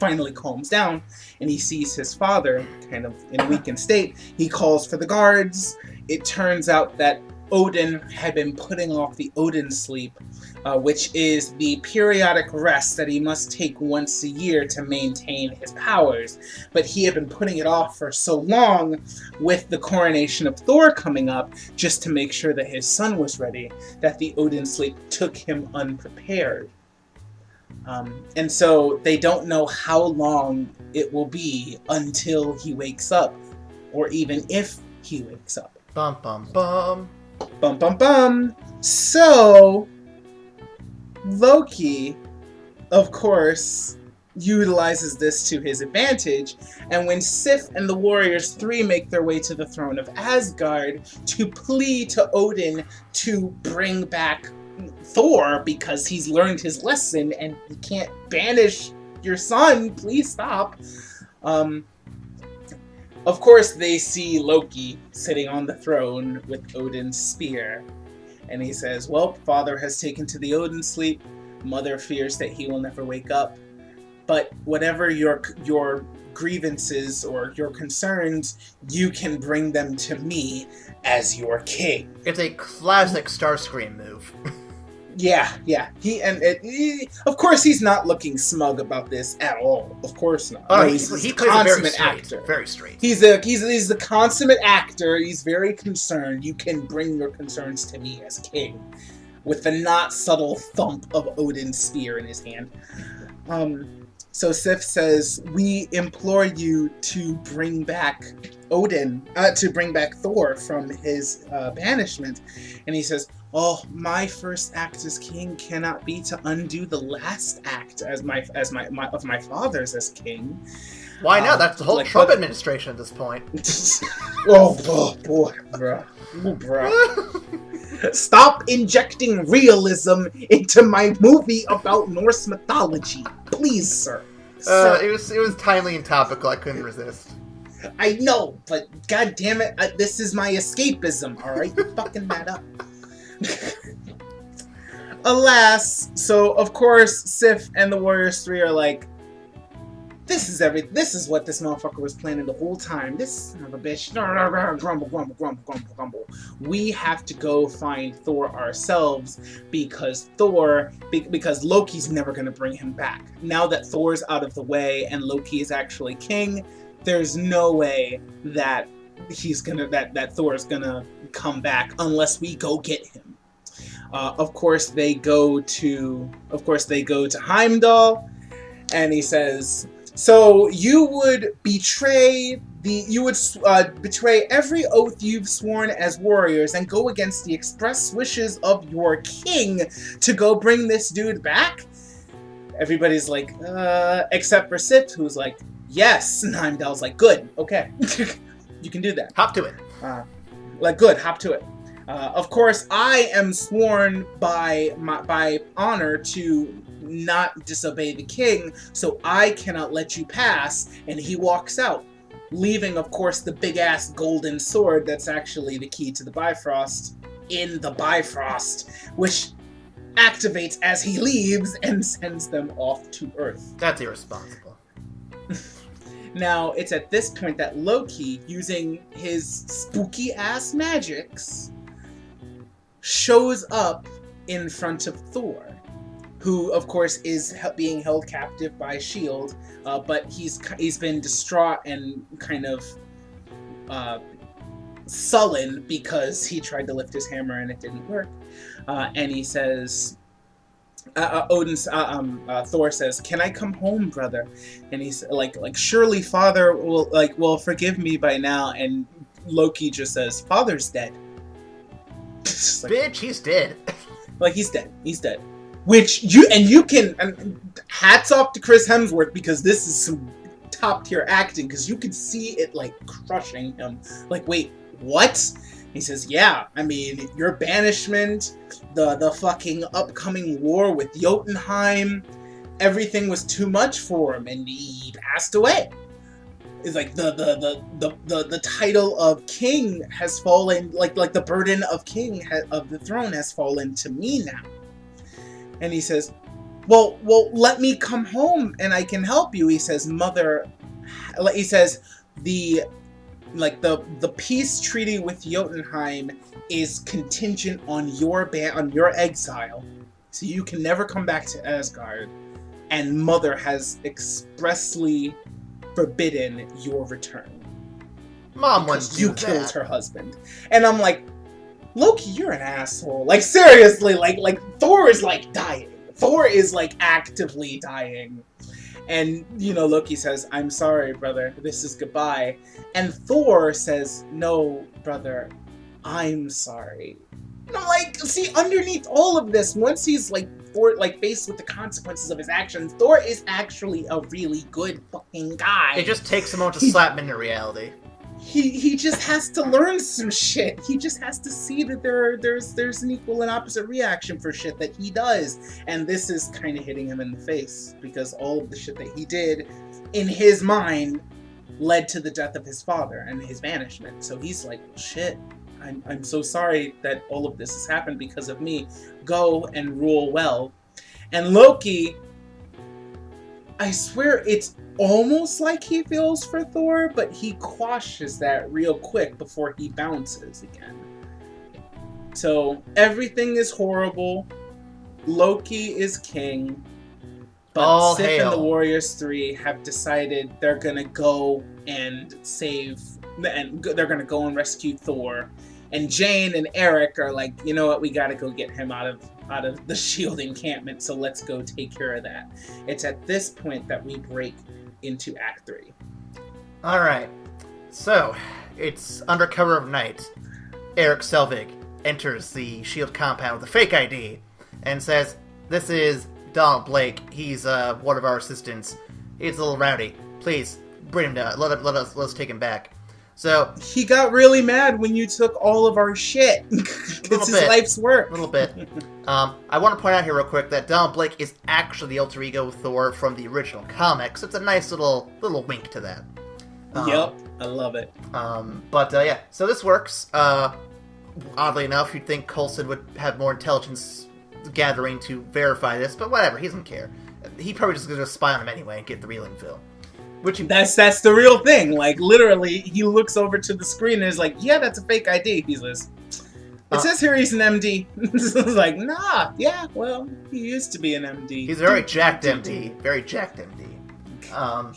finally calms down and he sees his father kind of in a weakened state, he calls for the guards. It turns out that Odin had been putting off the Odin sleep, which is the periodic rest that he must take once a year to maintain his powers. But he had been putting it off for so long with the coronation of Thor coming up, just to make sure that his son was ready, that the Odin sleep took him unprepared. And so they don't know how long it will be until he wakes up, or even if he wakes up. Bum bum bum. Bum bum bum. So Loki, of course, utilizes this to his advantage, and when Sif and the Warriors 3 make their way to the throne of Asgard to plead to Odin to bring back Thor because he's learned his lesson and he can't banish your son, please stop. Of course, they see Loki sitting on the throne with Odin's spear, and he says, well, father has taken to the Odin sleep, mother fears that he will never wake up, but whatever your grievances or your concerns, you can bring them to me as your king. It's a classic Starscream move. Yeah. Of course, he's not looking smug about this at all. Of course not. Oh, No, he plays a very straight. actor. Very straight. He's the consummate actor. He's very concerned. You can bring your concerns to me as king, with the not subtle thump of Odin's spear in his hand. So Sif says, we implore you to bring back to bring back Thor from his banishment. And he says, oh, my first act as king cannot be to undo the last act of my father's as king. Why not? That's the whole Trump administration at this point. Oh boy, bruh. Stop injecting realism into my movie about Norse mythology, please, sir. It was timely and topical. I couldn't resist. I know, but god damn it, this is my escapism. All right, you're fucking that up. Alas, so of course Sif and the Warriors 3 are like, this is what this motherfucker was planning the whole time. This son of a bitch. Grumble. We have to go find Thor ourselves because Loki's never going to bring him back. Now that Thor's out of the way and Loki is actually king, there's no way that that Thor's gonna come back unless we go get him. Of course they go to Heimdall, and he says, so you would betray every oath you've sworn as warriors and go against the express wishes of your king to go bring this dude back? Everybody's like, except for Sif, who's like, yes. And Heimdall's like, good, okay. You can do that. Hop to it. Good, hop to it. Of course, I am sworn by honor to not disobey the king, so I cannot let you pass. And he walks out, leaving, of course, the big-ass golden sword that's actually the key to the Bifrost in the Bifrost, which activates as he leaves and sends them off to Earth. That's irresponsible. Now, it's at this point that Loki, using his spooky-ass magics, shows up in front of Thor, who, of course, is being held captive by S.H.I.E.L.D., but he's been distraught and kind of sullen because he tried to lift his hammer and it didn't work. And he says, Thor says, "Can I come home, brother?" And he's like, surely father will forgive me by now. And Loki just says, "Father's dead." Bitch, he's dead. He's dead. Which you can hats off to Chris Hemsworth, because this is some top tier acting, because you can see it crushing him. Wait, what? He says, yeah, I mean, your banishment, the fucking upcoming war with Jotunheim, everything was too much for him, and he passed away. It's the title of king has fallen, the burden of king of the throne has fallen to me now. And he says, well, let me come home and I can help you. He says, the peace treaty with Jotunheim is contingent on your exile, so you can never come back to Asgard, and Mother has expressly forbidden your return. Mom wouldn't do you that. killed her husband. And I'm like, Loki, you're an asshole. Seriously, Thor is dying. Thor is actively dying. And, Loki says, I'm sorry, brother, this is goodbye. And Thor says, no, brother, I'm sorry. And I'm see, underneath all of this, once he's, faced with the consequences of his actions, Thor is actually a really good fucking guy. It just takes a moment to slap him into reality. He just has to learn some shit. He just has to see that there's an equal and opposite reaction for shit that he does. And this is kind of hitting him in the face, because all of the shit that he did, in his mind, led to the death of his father and his banishment. So he's like, well, shit, I'm so sorry that all of this has happened because of me. Go and rule well. And Loki, I swear it's almost like he feels for Thor, but he quashes that real quick before he bounces again. So everything is horrible. Loki is king. But Sif and the Warriors 3 have decided they're gonna go and they're gonna go and rescue Thor. And Jane and Eric are like, you know what, we gotta go get him out of the shield encampment, so let's go take care of that. It's at this point that we break into Act 3. Alright, so it's under cover of night. Eric Selvig enters the shield compound with a fake ID and says, this is Donald Blake, he's one of our assistants. He's a little rowdy. Please, bring him down. Let us take him back. So he got really mad when you took all of our shit. It's his life's work. A little bit. I want to point out here real quick that Donald Blake is actually the alter ego of Thor from the original comics. It's a nice little wink to that. Yep, I love it. Yeah, so this works. Oddly enough, you'd think Coulson would have more intelligence gathering to verify this, but whatever, he doesn't care. He probably just going to spy on him anyway and get the real info. That's the real thing. Like, literally, he looks over to the screen and is like, yeah, that's a fake ID. He says, it says here he's an MD. It's like, nah, yeah, well, he used to be an MD. He's a very jacked MD. Very jacked MD.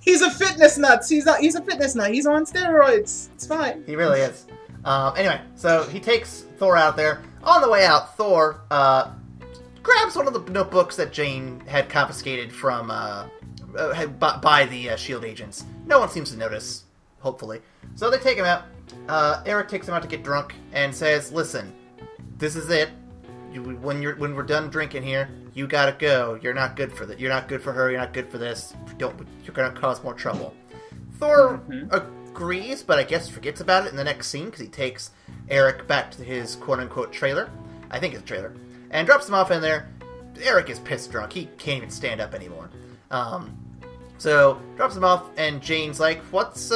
He's a fitness nut. He's a fitness nut. He's on steroids. It's fine. He really is. Anyway, so he takes Thor out there. On the way out, Thor grabs one of the notebooks that Jane had confiscated from by the shield agents. No one seems to notice, hopefully. So they take him out. Eric takes him out to get drunk and says, "Listen, this is it. When we're done drinking here, you gotta go. You're not good for that. You're not good for her. You're not good for this. You're gonna cause more trouble." Thor agrees, but I guess forgets about it in the next scene because he takes Eric back to his quote-unquote trailer. I think it's a trailer. And drops him off in there. Eric is pissed drunk. He can't even stand up anymore. So drops him off, and Jane's like, "What's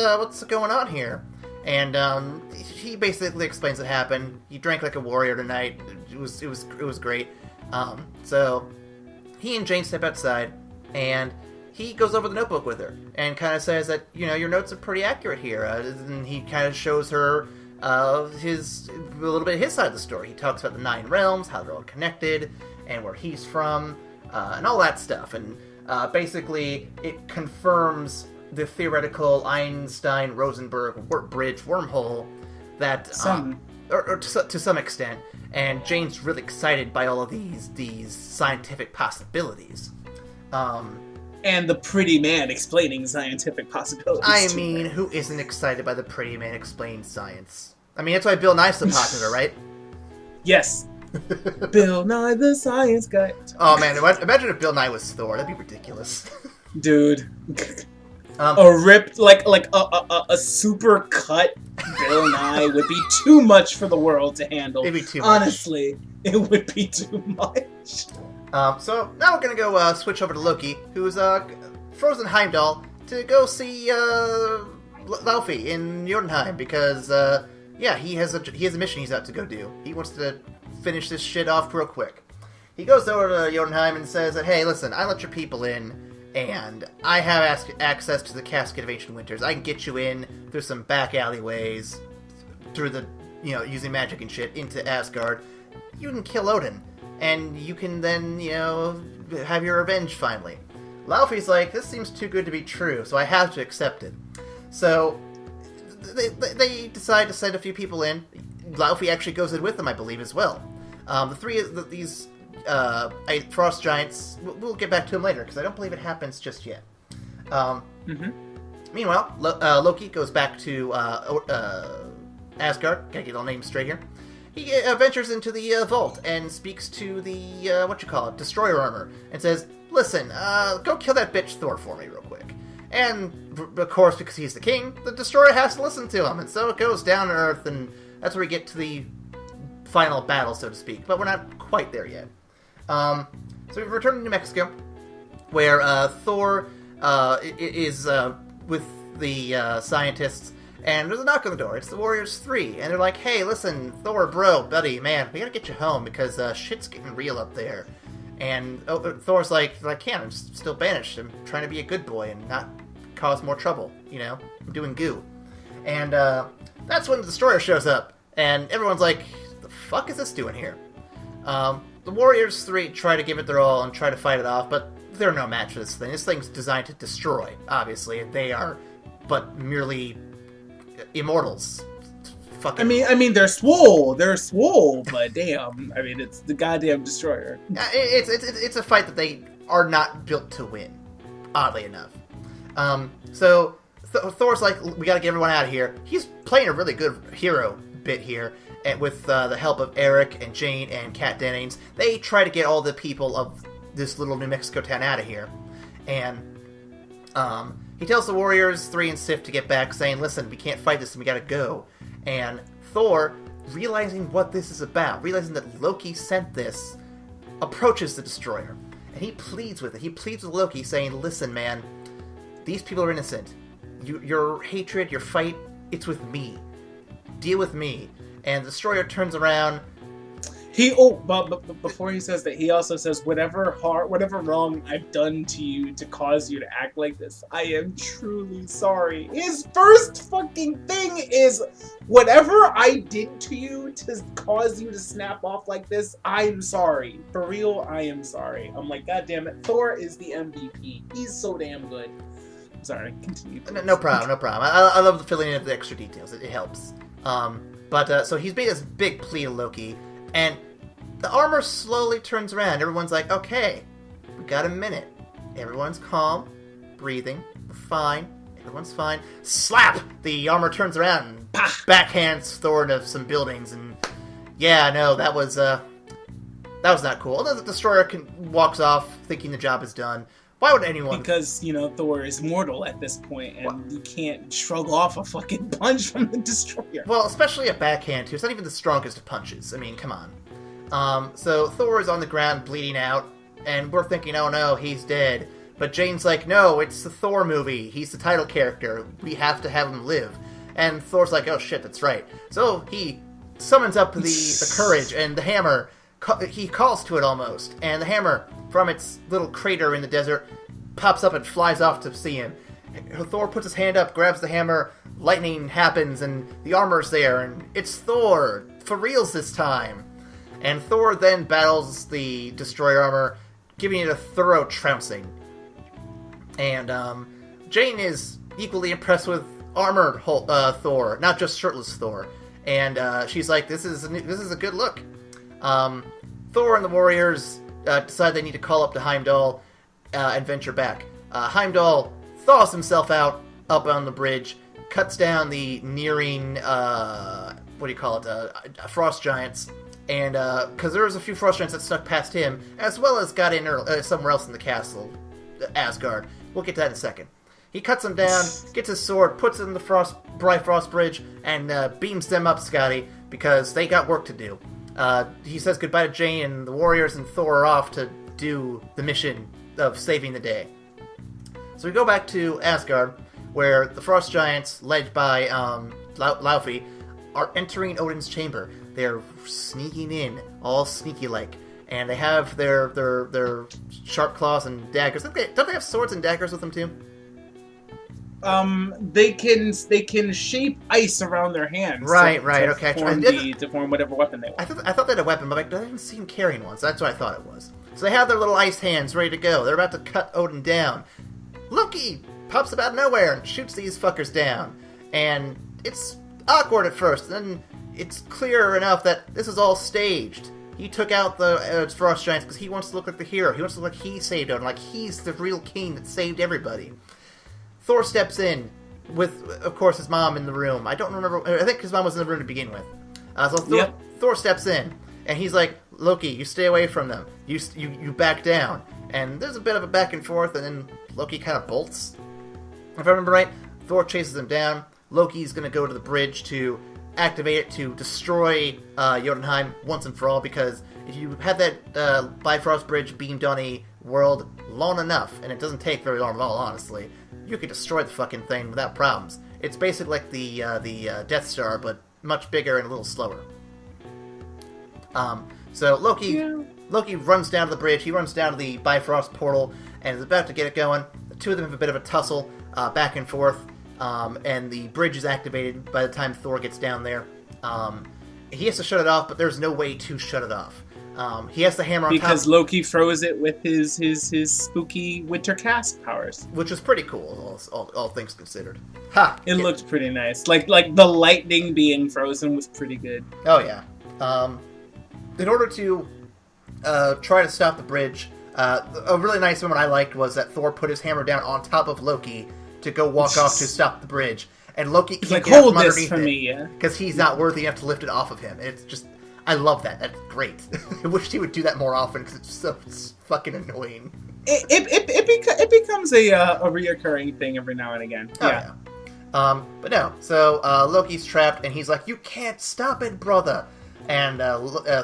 going on here?" And he basically explains what happened. He drank like a warrior tonight. It was great. So he and Jane step outside, and he goes over the notebook with her and kind of says that, your notes are pretty accurate here. And he kind of shows her a little bit of his side of the story. He talks about the 9 realms, how they're all connected, and where he's from, and all that stuff. And basically, it confirms the theoretical Einstein-Rosenberg bridge wormhole that, to some extent. And Jane's really excited by all of these scientific possibilities. And the pretty man explaining scientific possibilities. I mean, who isn't excited by the pretty man explaining science? I mean, that's why Bill Nye's so popular, right? Yes. Bill Nye the Science Guy. Oh man, imagine if Bill Nye was Thor. That'd be ridiculous. Dude. A ripped, like a super cut Bill Nye would be too much for the world to handle. It'd be too much. Honestly, it would be too much. So now we're gonna go switch over to Loki, who's frozen Heimdall to go see Laufey in Jotunheim because he has a mission he's out to go do. He wants to finish this shit off real quick. He goes over to Jotunheim and says that, hey, listen, I let your people in, and I have access to the Casket of Ancient Winters. I can get you in through some back alleyways, through the, using magic and shit, into Asgard. You can kill Odin, and you can then, have your revenge finally. Laufey's like, this seems too good to be true, so I have to accept it. So they decide to send a few people in. Laufey actually goes in with them, I believe, as well. The three of these frost giants, we'll get back to them later, because I don't believe it happens just yet. Meanwhile, Loki goes back to Asgard. Gotta get all names straight here. he ventures into the vault and speaks to the, destroyer armor, and says, listen, go kill that bitch Thor for me real quick. And, of course, because he's the king, the destroyer has to listen to him, and so it goes down to Earth, and that's where we get to the final battle, so to speak, but we're not quite there yet. So we've returned to New Mexico, where Thor is with the scientists, and there's a knock on the door. It's the Warriors 3, and they're like, hey, listen, Thor, bro, buddy, man, we gotta get you home, because shit's getting real up there. And Thor's like, I can't, I'm still banished. I'm trying to be a good boy and not cause more trouble, I'm doing goo. And that's when the Destroyer shows up, and everyone's like, the fuck is this doing here? The Warriors 3 try to give it their all and try to fight it off, but they're no match for this thing. This thing's designed to destroy, obviously, and they are but merely immortals. Fucking... I mean, they're swole, but damn, it's the goddamn Destroyer. It's a fight that they are not built to win, oddly enough. So Thor's like, we gotta get everyone out of here. He's playing a really good hero bit here, and with the help of Eric and Jane and Kat Dennings, they try to get all the people of this little New Mexico town out of here. And he tells the Warriors 3 and Sif to get back, saying, listen, we can't fight this and we gotta go. And Thor, realizing what this is about, realizing that Loki sent this, approaches the Destroyer. And he pleads with it. He pleads with Loki, saying, listen, man, these people are innocent. Your hatred, your fight, it's with me. Deal with me. And the Destroyer turns around. But before he says that, he also says, whatever wrong I've done to you to cause you to act like this, I am truly sorry. His first fucking thing is, whatever I did to you to cause you to snap off like this, I'm sorry. For real, I am sorry. I'm like, God damn it, Thor is the MVP. He's so damn good. Sorry, continue. No problem. I love the filling in of the extra details. It helps. So he's made this big plea to Loki, and the armor slowly turns around. Everyone's like, okay, we got a minute. Everyone's calm, breathing, we're fine. Everyone's fine. Slap! The armor turns around and backhands Thor into some buildings, and yeah, no, that was not cool. Although the Destroyer walks off thinking the job is done. Why would anyone? Because, Thor is mortal at this point, and you can't shrug off a fucking punch from the Destroyer. Well, especially a backhand, too. It's not even the strongest of punches. I mean, come on. So Thor is on the ground bleeding out, and we're thinking, oh no, he's dead. But Jane's like, no, it's the Thor movie. He's the title character. We have to have him live. And Thor's like, oh shit, that's right. So he summons up the courage and the hammer. He calls to it almost. And the hammer, from its little crater in the desert, pops up and flies off to see him. Thor puts his hand up, grabs the hammer, lightning happens, and the armor's there, and it's Thor, for reals this time. And Thor then battles the Destroyer armor, giving it a thorough trouncing. And Jane is equally impressed with armored Thor, not just shirtless Thor. And she's like, this is a good look. Thor and the Warriors decide they need to call up to Heimdall and venture back. Heimdall thaws himself out up on the bridge, cuts down the nearing, frost giants, and because there was a few frost giants that snuck past him, as well as got in somewhere else in the castle, Asgard. We'll get to that in a second. He cuts them down, gets his sword, puts it in the Bifrost Bridge, and beams them up, Scotty, because they got work to do. He says goodbye to Jane, and the Warriors and Thor are off to do the mission of saving the day. So we go back to Asgard, where the Frost Giants, led by Laufey, are entering Odin's chamber. They're sneaking in, all sneaky-like, and they have their sharp claws and daggers. Don't they have swords and daggers with them too? They can shape ice around their hands. Right, okay. To form whatever weapon they want. I thought they had a weapon, but I didn't see them carrying one, so that's what I thought it was. So they have their little ice hands ready to go. They're about to cut Odin down. Loki pops up out of nowhere and shoots these fuckers down. And it's awkward at first, then it's clear enough that this is all staged. He took out the Frost Giants because he wants to look like the hero. He wants to look like he saved Odin, like he's the real king that saved everybody. Thor steps in with, of course, his mom in the room. I don't remember. I think his mom was in the room to begin with. Thor steps in, and he's like, Loki, you stay away from them. You back down. And there's a bit of a back and forth, and then Loki kind of bolts. If I remember right, Thor chases him down. Loki's going to go to the bridge to activate it to destroy Jotunheim once and for all, because if you had that Bifrost Bridge beamed on a world long enough, and it doesn't take very long at all, honestly, you could destroy the fucking thing without problems. It's basically like the Death Star, but much bigger and a little slower. So Loki runs down to the bridge, he runs down to the Bifrost portal, and is about to get it going. The two of them have a bit of a tussle, back and forth, and the bridge is activated by the time Thor gets down there. He has to shut it off, but there's no way to shut it off. He has the hammer on top. Because Loki froze it with his spooky winter cast powers. Which was pretty cool, all things considered. Ha! It looked pretty nice. Like the lightning being frozen was pretty good. Oh, yeah. In order to try to stop the bridge, a really nice moment I liked was that Thor put his hammer down on top of Loki to go walk off to stop the bridge. And Loki can't get out from underneath it because he's not worthy enough to lift it off of him. It's just... I love that. That's great. I wish he would do that more often because it's fucking annoying. It becomes a reoccurring thing every now and again. Oh, yeah. But no. So Loki's trapped and he's like, "You can't stop it, brother." And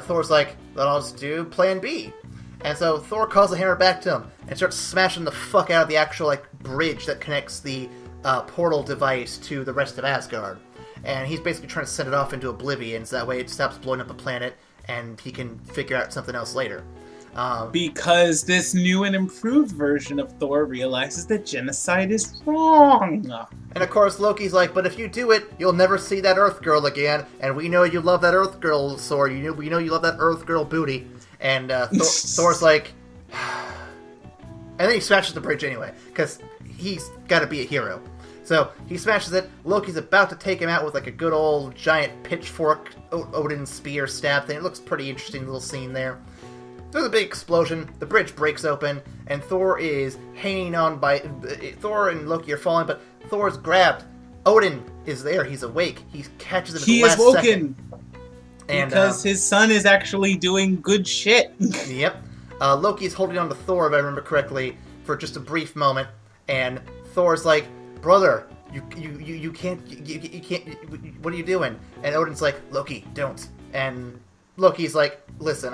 Thor's like, "Then I'll just do Plan B." And so Thor calls the hammer back to him and starts smashing the fuck out of the actual bridge that connects the portal device to the rest of Asgard. And he's basically trying to send it off into oblivion, so that way it stops blowing up the planet, and he can figure out something else later. Because this new and improved version of Thor realizes that genocide is wrong. And of course, Loki's like, "But if you do it, you'll never see that Earth Girl again, and we know you love that Earth Girl sword. We know you love that Earth Girl booty." And Thor's like... And then he smashes the bridge anyway, because he's got to be a hero. So he smashes it. Loki's about to take him out with a good old giant pitchfork Odin spear stab thing. It looks pretty interesting little scene there. There's a big explosion. The bridge breaks open, and Thor is hanging on by... Thor and Loki are falling, but Thor's grabbed. Odin is there. He's awake. He catches him at the last second. He is woken. And, because his son is actually doing good shit. Yep. Loki's holding on to Thor, if I remember correctly, for just a brief moment, and Thor's like, "Brother, you can't, what are you doing?" And Odin's like, "Loki, don't." And Loki's like, "Listen,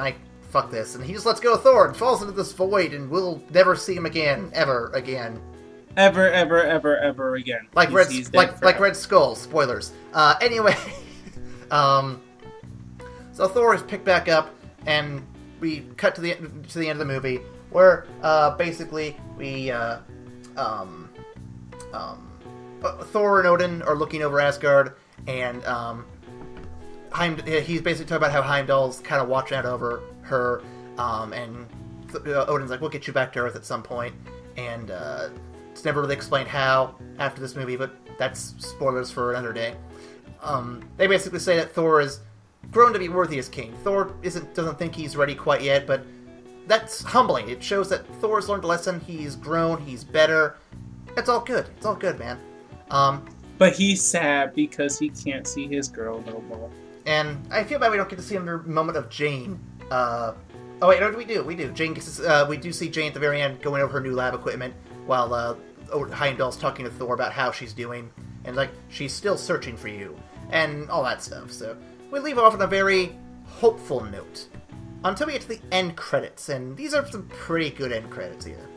fuck this." And he just lets go of Thor and falls into this void, and we'll never see him again, ever again. Ever again. Like Red Skull, spoilers. Anyway, so Thor is picked back up, and we cut to the end of the movie, where, basically, we, Thor and Odin are looking over Asgard, and he's basically talking about how Heimdall's kind of watching out over her, and Odin's like, "We'll get you back to Earth at some point," and it's never really explained how after this movie, but that's spoilers for another day. They basically say that Thor is grown to be worthy as king. Thor doesn't think he's ready quite yet, but that's humbling. It shows that Thor's learned a lesson, he's grown, he's better. It's all good. It's all good, man. But he's sad because he can't see his girl no more. And I feel bad we don't get to see another moment of Jane. Oh wait, no, we do. Jane gets we do see Jane at the very end going over her new lab equipment while Heimdall's talking to Thor about how she's doing, and she's still searching for you, and all that stuff. So we leave off on a very hopeful note until we get to the end credits, and these are some pretty good end credits here.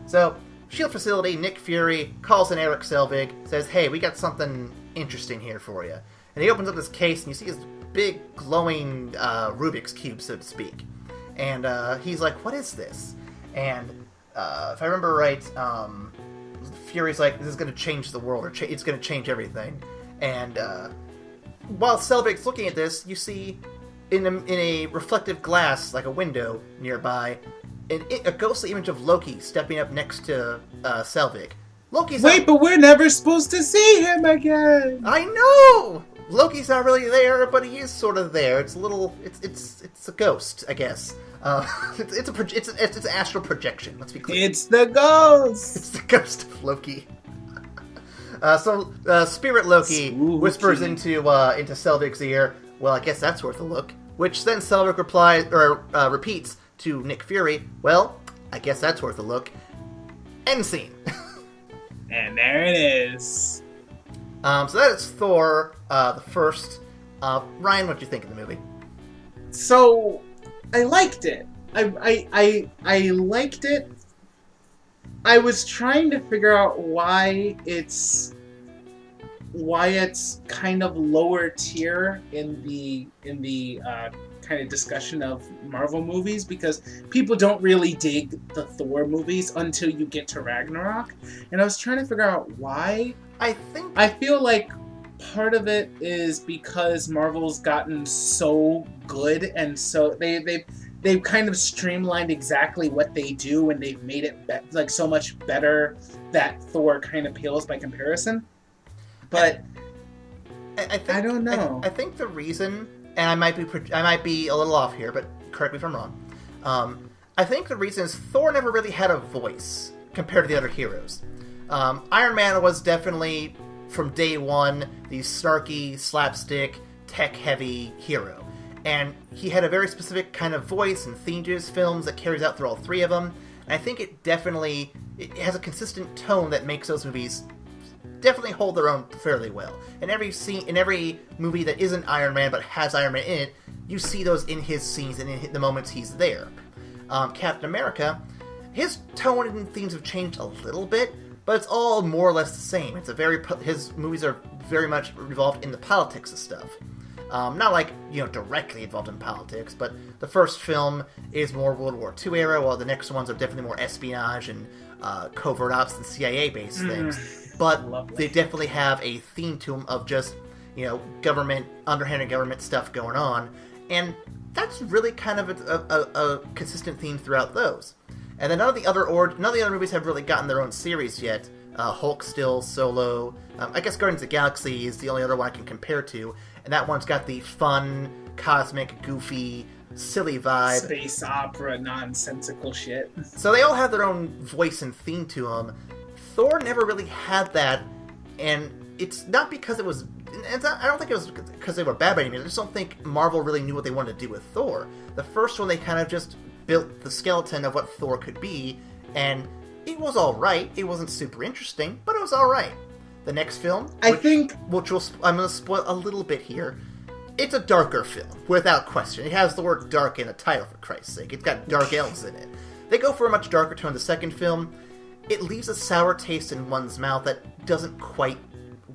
So, S.H.I.E.L.D. facility, Nick Fury calls in Eric Selvig, says, "Hey, we got something interesting here for you." And he opens up this case, and you see this big, glowing Rubik's Cube, so to speak. And he's like, "What is this?" And if I remember right, Fury's like, "This is going to change the world, or it's going to change everything." And while Selvig's looking at this, you see in a reflective glass, like a window nearby, a ghostly image of Loki stepping up next to Selvig. Loki's but we're never supposed to see him again. I know. Loki's not really there, but he is sort of there. It's a little. It's a ghost, I guess. It's an astral projection. Let's be clear. It's the ghost. It's the ghost of Loki. So Spirit Loki whispers into Selvig's ear, "Well, I guess that's worth a look. which then Selvig replies, or repeats to Nick Fury, well, I guess that's worth a look. End scene. And there it is. So that is Thor, the first. Ryan, what do you think of the movie? So, I liked it. I liked it. I was trying to figure out why it's kind of lower tier in the kind of discussion of Marvel movies, because people don't really dig the Thor movies until you get to Ragnarok, and I was trying to figure out why. I feel like part of it is because Marvel's gotten so good, and so they've kind of streamlined exactly what they do, and they've made it so much better that Thor kind of pales by comparison. But I don't know. I think the reason, and I might be a little off here, but correct me if I'm wrong. I think the reason is Thor never really had a voice compared to the other heroes. Iron Man was definitely, from day one, the snarky, slapstick, tech-heavy hero. And he had a very specific kind of voice and theme to his films that carries out through all three of them. And I think it has a consistent tone that makes those movies definitely hold their own fairly well. In every movie that isn't Iron Man but has Iron Man in it, you see those in his scenes and in the moments he's there. Captain America, his tone and themes have changed a little bit, but it's all more or less the same. His movies are very much involved in the politics of stuff. Not like, directly involved in politics, but the first film is more World War II era, while the next ones are definitely more espionage and covert ops and CIA-based things. But Lovely. They definitely have a theme to them of just, underhanded government stuff going on. And that's really kind of a consistent theme throughout those. And then none of the other movies have really gotten their own series yet. Hulk still, Solo. I guess Guardians of the Galaxy is the only other one I can compare to. And that one's got the fun, cosmic, goofy, silly vibe. Space opera, nonsensical shit. So they all have their own voice and theme to them. Thor never really had that, and it's not because it was... I don't think it was because they were bad by any means. I just don't think Marvel really knew what they wanted to do with Thor. The first one, they kind of just built the skeleton of what Thor could be, and it was alright. It wasn't super interesting, but it was alright. The next film, I'm going to spoil a little bit here. It's a darker film, without question. It has the word dark in the title, for Christ's sake. It's got dark elves in it. They go for a much darker tone in the second film. It leaves a sour taste in one's mouth that doesn't quite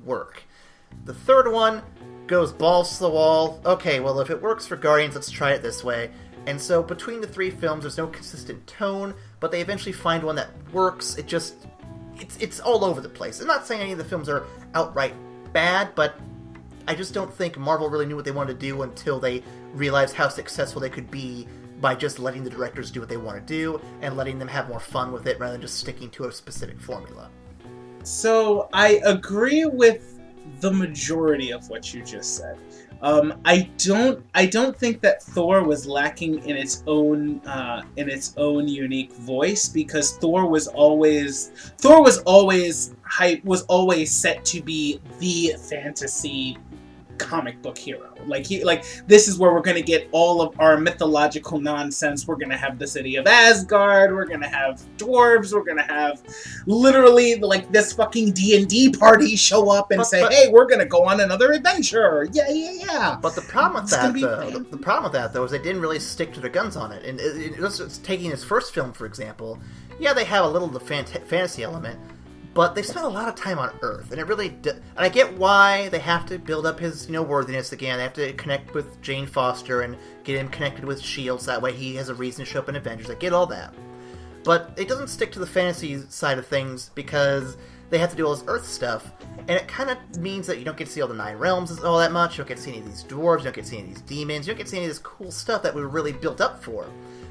work. The third one goes balls to the wall. Okay, well, if it works for Guardians, let's try it this way. And so between the three films, there's no consistent tone, but they eventually find one that works. It's all over the place. I'm not saying any of the films are outright bad, but I just don't think Marvel really knew what they wanted to do until they realized how successful they could be by just letting the directors do what they want to do and letting them have more fun with it rather than just sticking to a specific formula. So I agree with the majority of what you just said. I don't think that Thor was lacking in its own unique voice, because Thor was always set to be the fantasy comic book hero. This is where we're going to get all of our mythological nonsense. We're going to have the city of Asgard. We're going to have dwarves. We're going to have literally this fucking D&D party show up and say, hey, we're going to go on another adventure. Yeah. But the problem with that, though, is they didn't really stick to their guns on it. And it's taking his first film, for example. Yeah, they have a little of the fantasy element, but they spent a lot of time on Earth, and it really... And I get why they have to build up his, worthiness again. They have to connect with Jane Foster and get him connected with S.H.I.E.L.D. so that way he has a reason to show up in Avengers. I get all that. But it doesn't stick to the fantasy side of things because they have to do all this Earth stuff, and it kind of means that you don't get to see all the 9 realms all that much. You don't get to see any of these dwarves. You don't get to see any of these demons. You don't get to see any of this cool stuff that we were really built up for.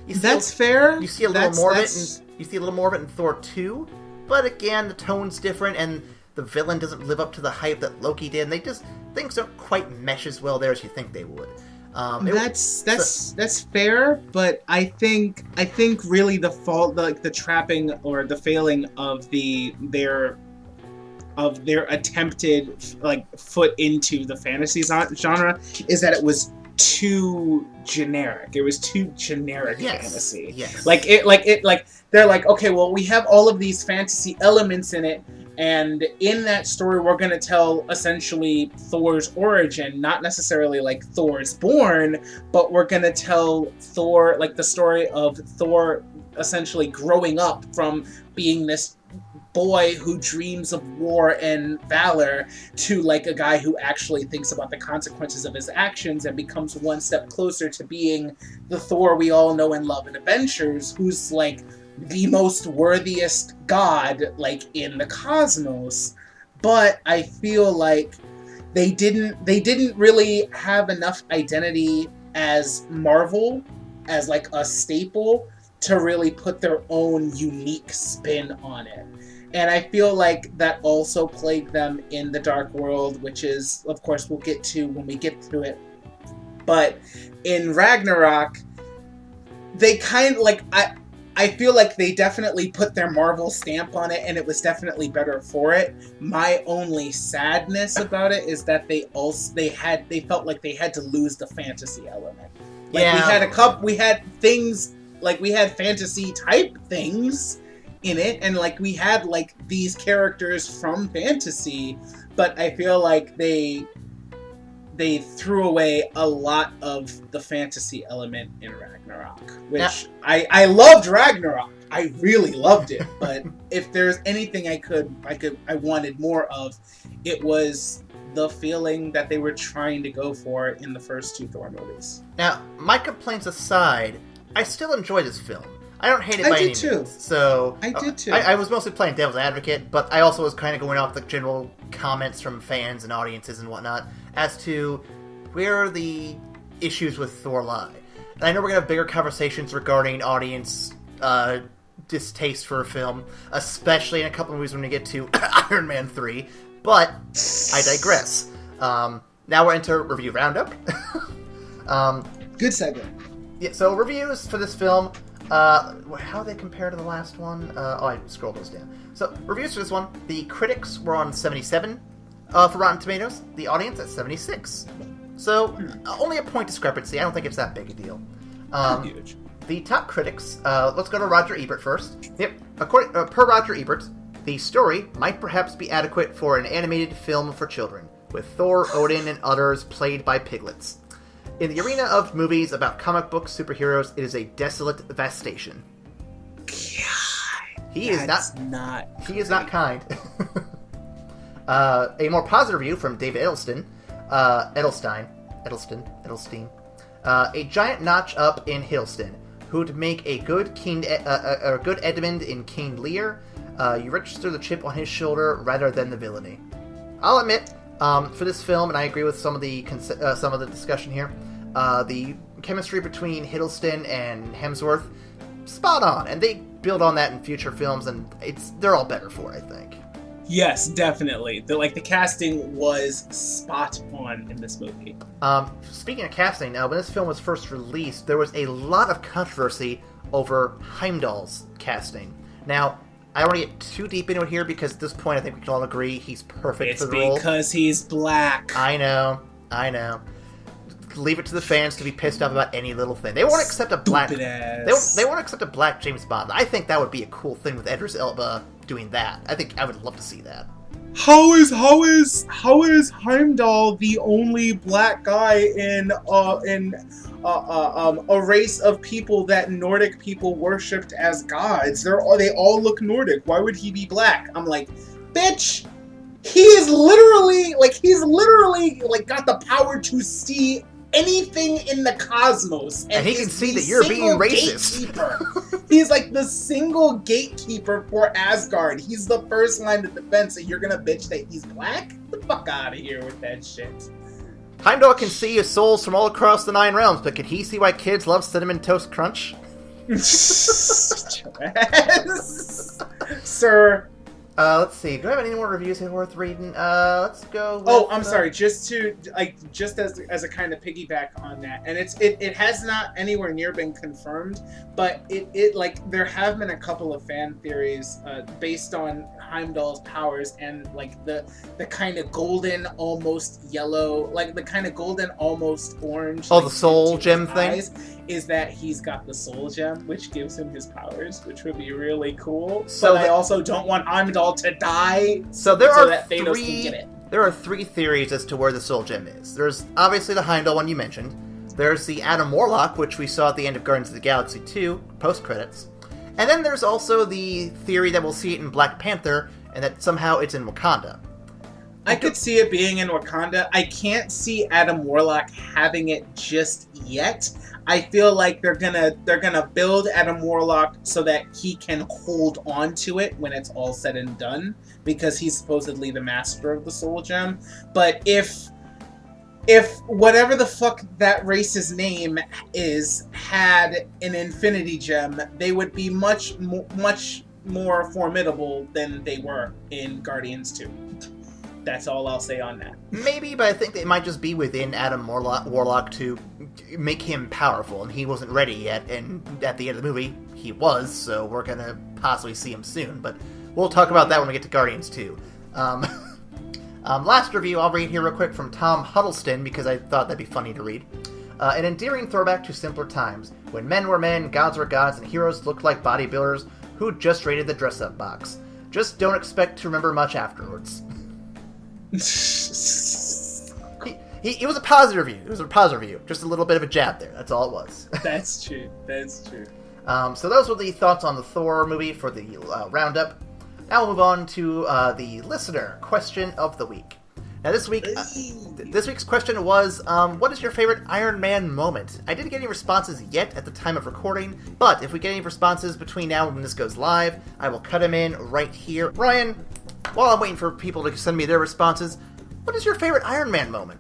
That's fair. You see a little more of it. You see a little more of it in Thor 2. But again, the tone's different, and the villain doesn't live up to the hype that Loki did, and things don't quite mesh as well there as you think they would. That's fair, but I think really the fault, the trapping or the failing of their attempted foot into the fantasy genre is that it was too generic. It was too generic fantasy. Yes. They're like, okay, well, we have all of these fantasy elements in it, and in that story, we're going to tell essentially Thor's origin, not necessarily like Thor's born, but we're going to tell Thor, like the story of Thor essentially growing up from being this boy who dreams of war and valor to like a guy who actually thinks about the consequences of his actions and becomes one step closer to being the Thor we all know and love in Avengers, who's like the most worthiest god like in the cosmos. But I feel like they didn't really have enough identity as Marvel, as like a staple, to really put their own unique spin on it. And I feel like that also plagued them in the Dark World, which is, of course, we'll get to when we get to it. But in Ragnarok, they kind of like, I feel like they definitely put their Marvel stamp on it, and it was definitely better for it. My only sadness about it is that they felt like they had to lose the fantasy element. Like Yeah. we had things, like we had fantasy type things in it, and like we had like these characters from fantasy, but I feel like they threw away a lot of the fantasy element in Ragnarok, which I loved Ragnarok. I really loved it, but if there's anything I wanted more of, it was the feeling that they were trying to go for in the first two Thor movies. Now, my complaints aside, I still enjoy this film. I don't hate it by any means. I did too. I was mostly playing devil's advocate, but I also was kind of going off the general comments from fans and audiences and whatnot as to where the issues with Thor lie. And I know we're going to have bigger conversations regarding audience distaste for a film, especially in a couple of movies when we get to Iron Man 3, but I digress. Now we're into review roundup. Good segue. Yeah, so reviews for this film. How they compare to the last one? I scrolled those down. So, reviews for this one. The critics were on 77 for Rotten Tomatoes. The audience at 76. So, only a point discrepancy. I don't think it's that big a deal. Huge. The top critics, let's go to Roger Ebert first. Yep. Per Roger Ebert, the story might perhaps be adequate for an animated film for children, with Thor, Odin, and others played by piglets. In the arena of movies about comic book superheroes, it is a desolate vestation. God, He is not kind. A more positive review from David Edelstein. A giant notch up in Hiddleston, who'd make a good good Edmund in King Lear. You register the chip on his shoulder rather than the villainy. I'll admit, for this film, and I agree with some of the discussion here, the chemistry between Hiddleston and Hemsworth, spot on, and they build on that in future films, and they're all better for it, I think. Yes, definitely. The casting was spot on in this movie. Speaking of casting, now when this film was first released, there was a lot of controversy over Heimdall's casting. Now, I don't want to get too deep into it here because at this point I think we can all agree he's perfect for the role. It's because he's black. I know. Leave it to the fans to be pissed off about any little thing. They won't accept a black. They won't accept a black James Bond. I think that would be a cool thing with Idris Elba doing that. I think I would love to see that. How is Heimdall the only black guy in a race of people that Nordic people worshipped as gods? They all look Nordic. Why would he be black? I'm like, bitch. He's literally got the power to see anything in the cosmos, and he can see that you're being racist. He's like the single gatekeeper for Asgard. He's the first line of defense, and you're gonna bitch that he's black? Get the fuck out of here with that shit. Heimdall can see his souls from all across the 9 realms, but can he see why kids love Cinnamon Toast Crunch? Sir, Let's see. Do I have any more reviews here worth reading? Let's go. I'm sorry. Just as a kind of piggyback on that, and it has not anywhere near been confirmed, but it like there have been a couple of fan theories based on Heimdall's powers and like the kind of golden, almost yellow, like the kind of golden, almost orange. Oh, like, the soul gem thing. Is that he's got the soul gem, which gives him his powers, which would be really cool. But I also don't want Heimdall to die, so that Thanos can get it. There are three theories as to where the soul gem is. There's obviously the Heimdall one you mentioned. There's the Adam Warlock, which we saw at the end of Guardians of the Galaxy 2, post-credits. And then there's also the theory that we'll see it in Black Panther, and that somehow it's in Wakanda. I could see it being in Wakanda. I can't see Adam Warlock having it just yet. I feel like they're gonna build Adam Warlock so that he can hold on to it when it's all said and done, because he's supposedly the master of the soul gem. But if whatever the fuck that race's name is had an infinity gem, they would be much more formidable than they were in Guardians 2. That's all I'll say on that. Maybe, but I think it might just be within Adam Warlock to make him powerful, and he wasn't ready yet, and at the end of the movie, he was, so we're gonna possibly see him soon, but we'll talk about that when we get to Guardians 2. Last review I'll read here real quick from Tom Huddleston, because I thought that'd be funny to read. An endearing throwback to simpler times, when men were men, gods were gods, and heroes looked like bodybuilders who just raided the dress-up box. Just don't expect to remember much afterwards. It was a positive review. It was a positive review. Just a little bit of a jab there. That's all it was. That's true. That's true. So those were the thoughts on the Thor movie for the roundup. Now we'll move on to the listener question of the week. Now this week's question was, what is your favorite Iron Man moment? I didn't get any responses yet at the time of recording, but if we get any responses between now and when this goes live, I will cut them in right here. Ryan, while I'm waiting for people to send me their responses, what is your favorite Iron Man moment?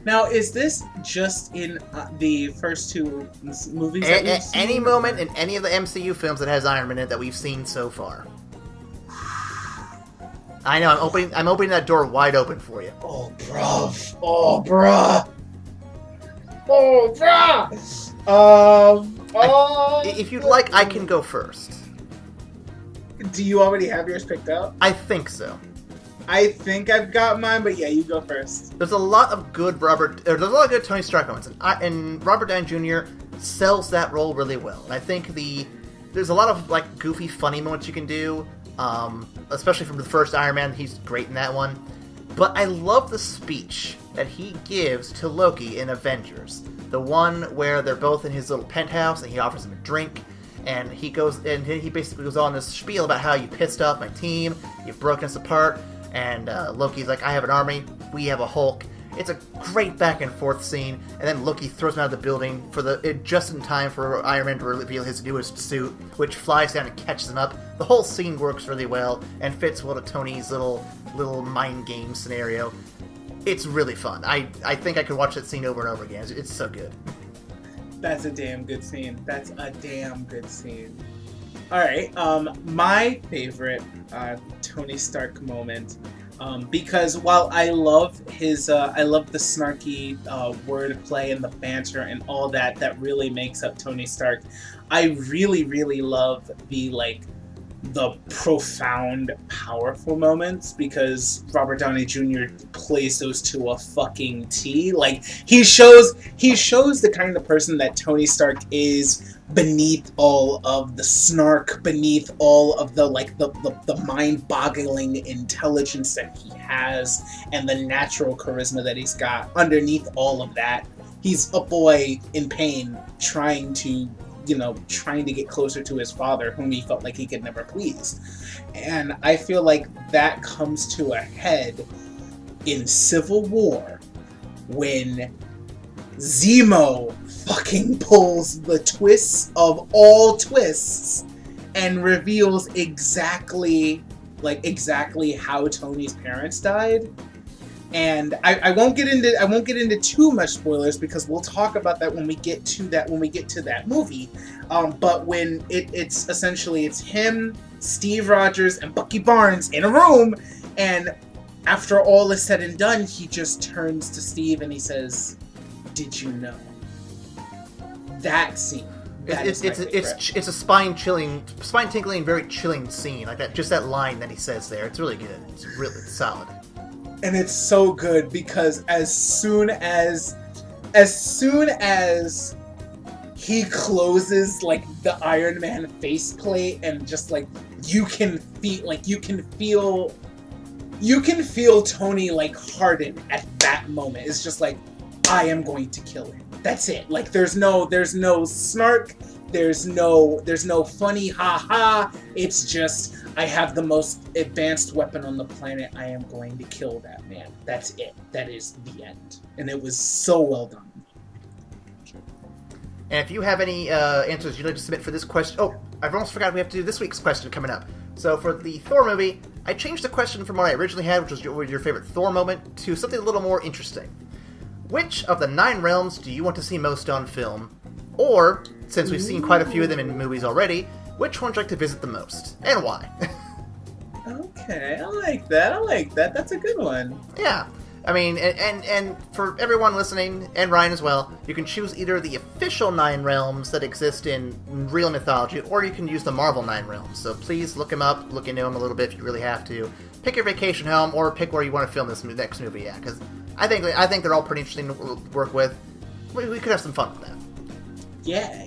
Now, is this just in the first two movies that we've seen? Any moment in any of the MCU films that has Iron Man in it that we've seen so far. I know, I'm opening that door wide open for you. Oh, bruv. Oh, bruh. Oh, bruh. If you'd like, I can go first. Do you already have yours picked out? I think so. I think I've got mine, but yeah, you go first. There's a lot of good Tony Stark moments, and Robert Downey Jr. sells that role really well. And I think there's a lot of like goofy, funny moments you can do, especially from the first Iron Man. He's great in that one. But I love the speech that he gives to Loki in Avengers, the one where they're both in his little penthouse and he offers him a drink. And he basically goes on this spiel about how you pissed off my team, you've broken us apart, and Loki's like, I have an army, we have a Hulk. It's a great back and forth scene, and then Loki throws him out of the building just in time for Iron Man to reveal his newest suit, which flies down and catches him up. The whole scene works really well and fits well to Tony's little mind game scenario. It's really fun. I think I could watch that scene over and over again. It's so good. That's a damn good scene. Alright, my favorite Tony Stark moment, because while I love the snarky wordplay and the banter and all that really makes up Tony Stark, I really, really love the profound, powerful moments, because Robert Downey Jr. plays those to a fucking T. Like, he shows the kind of person that Tony Stark is beneath all of the snark, beneath all of the mind-boggling intelligence that he has, and the natural charisma that he's got. Underneath all of that, he's a boy in pain trying to get closer to his father, whom he felt like he could never please. And I feel like that comes to a head in Civil War when Zemo fucking pulls the twists of all twists and reveals exactly how Tony's parents died. And I won't get into too much spoilers because we'll talk about that when we get to that movie. But when it's essentially it's him, Steve Rogers, and Bucky Barnes in a room, and after all is said and done, he just turns to Steve and he says, "Did you know?" That scene. It's a spine tingling, very chilling scene like that. Just that line that he says there, it's really good. It's really solid. And it's so good because as soon as he closes like the Iron Man faceplate and just like you can feel Tony like harden at that moment. It's just like, I am going to kill him. That's it. Like there's no snark, there's no funny ha. It's just, I have the most advanced weapon on the planet. I am going to kill that man. That's it. That is the end. And it was so well done. And if you have any answers you'd like to submit for this question... Oh, I've almost forgot we have to do this week's question coming up. So for the Thor movie, I changed the question from what I originally had, which was your favorite Thor moment, to something a little more interesting. Which of the 9 realms do you want to see most on film? Or, since we've seen quite a few of them in movies already, which one would you like to visit the most? And why? Okay, I like that. That's a good one. Yeah. I mean, and for everyone listening, and Ryan as well, you can choose either the official 9 realms that exist in real mythology, or you can use the Marvel 9 realms. So please look them up, look into them a little bit if you really have to. Pick your vacation home, or pick where you want to film this next movie at, because I think they're all pretty interesting to work with. We could have some fun with that. Yeah.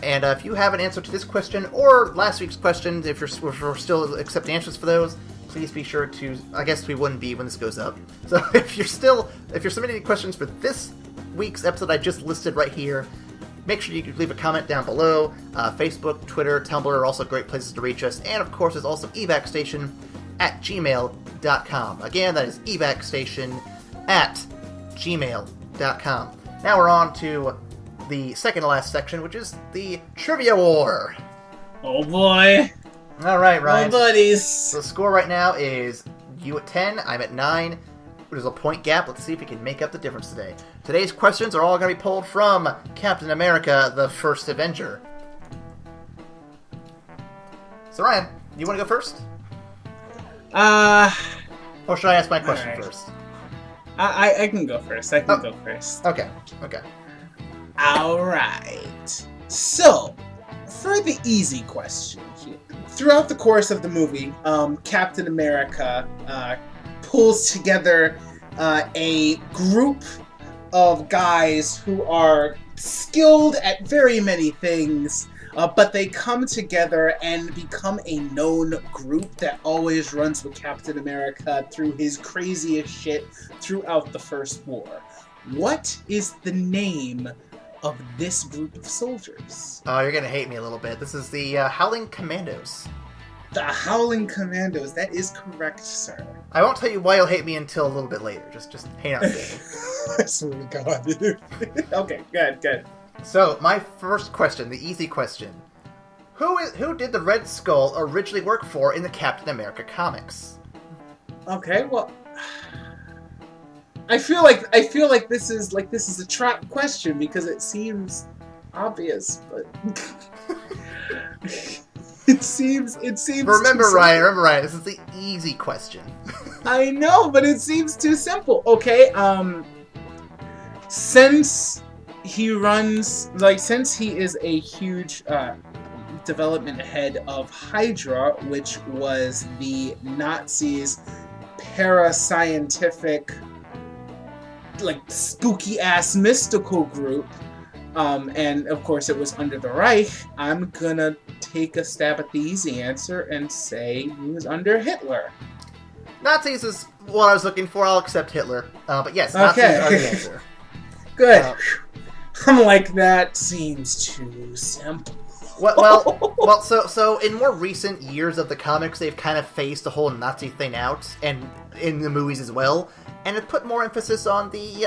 And if you have an answer to this question, or last week's question, if we're still accepting answers for those, please be sure to... I guess we wouldn't be when this goes up. So if you're submitting any questions for this week's episode I just listed right here, make sure you leave a comment down below. Facebook, Twitter, Tumblr are also great places to reach us. And of course, there's also E-Vac Station at gmail.com. Again, that is E-Vac Station at gmail.com. Now we're on to the second to last section, which is the Trivia War. Oh boy. Alright, Ryan. Oh, buddies. So the score right now is you at 10, I'm at 9. There's a point gap. Let's see if we can make up the difference today. Today's questions are all going to be pulled from Captain America, the First Avenger. So Ryan, you want to go first? Or should I ask my question first? I can go first. Go first. Okay. Alright. So, for the easy question here. Throughout the course of the movie, Captain America pulls together a group of guys who are skilled at very many things, but they come together and become a known group that always runs with Captain America through his craziest shit throughout the First War. What is the name of this group of soldiers? Oh, you're gonna hate me a little bit. This is the Howling Commandos. The Howling Commandos. That is correct, sir. I won't tell you why you'll hate me until a little bit later. Just hang out there. I swear to God. Okay, good. So, my first question, the easy question. Who did the Red Skull originally work for in the Captain America comics? Okay, well, I feel like this is a trap question because it seems obvious, but it seems. Remember, Ryan. This is the easy question. I know, but it seems too simple. Okay, since he is a huge development head of Hydra, which was the Nazis' parascientific, like, spooky-ass mystical group, and of course it was under the Reich, I'm gonna take a stab at the easy answer and say he was under Hitler. Nazis is what I was looking for. I'll accept Hitler. But yes, Nazis are the answer. Good. I'm like, that seems too simple. Well, so in more recent years of the comics, they've kind of phased the whole Nazi thing out, and in the movies as well, and it put more emphasis on the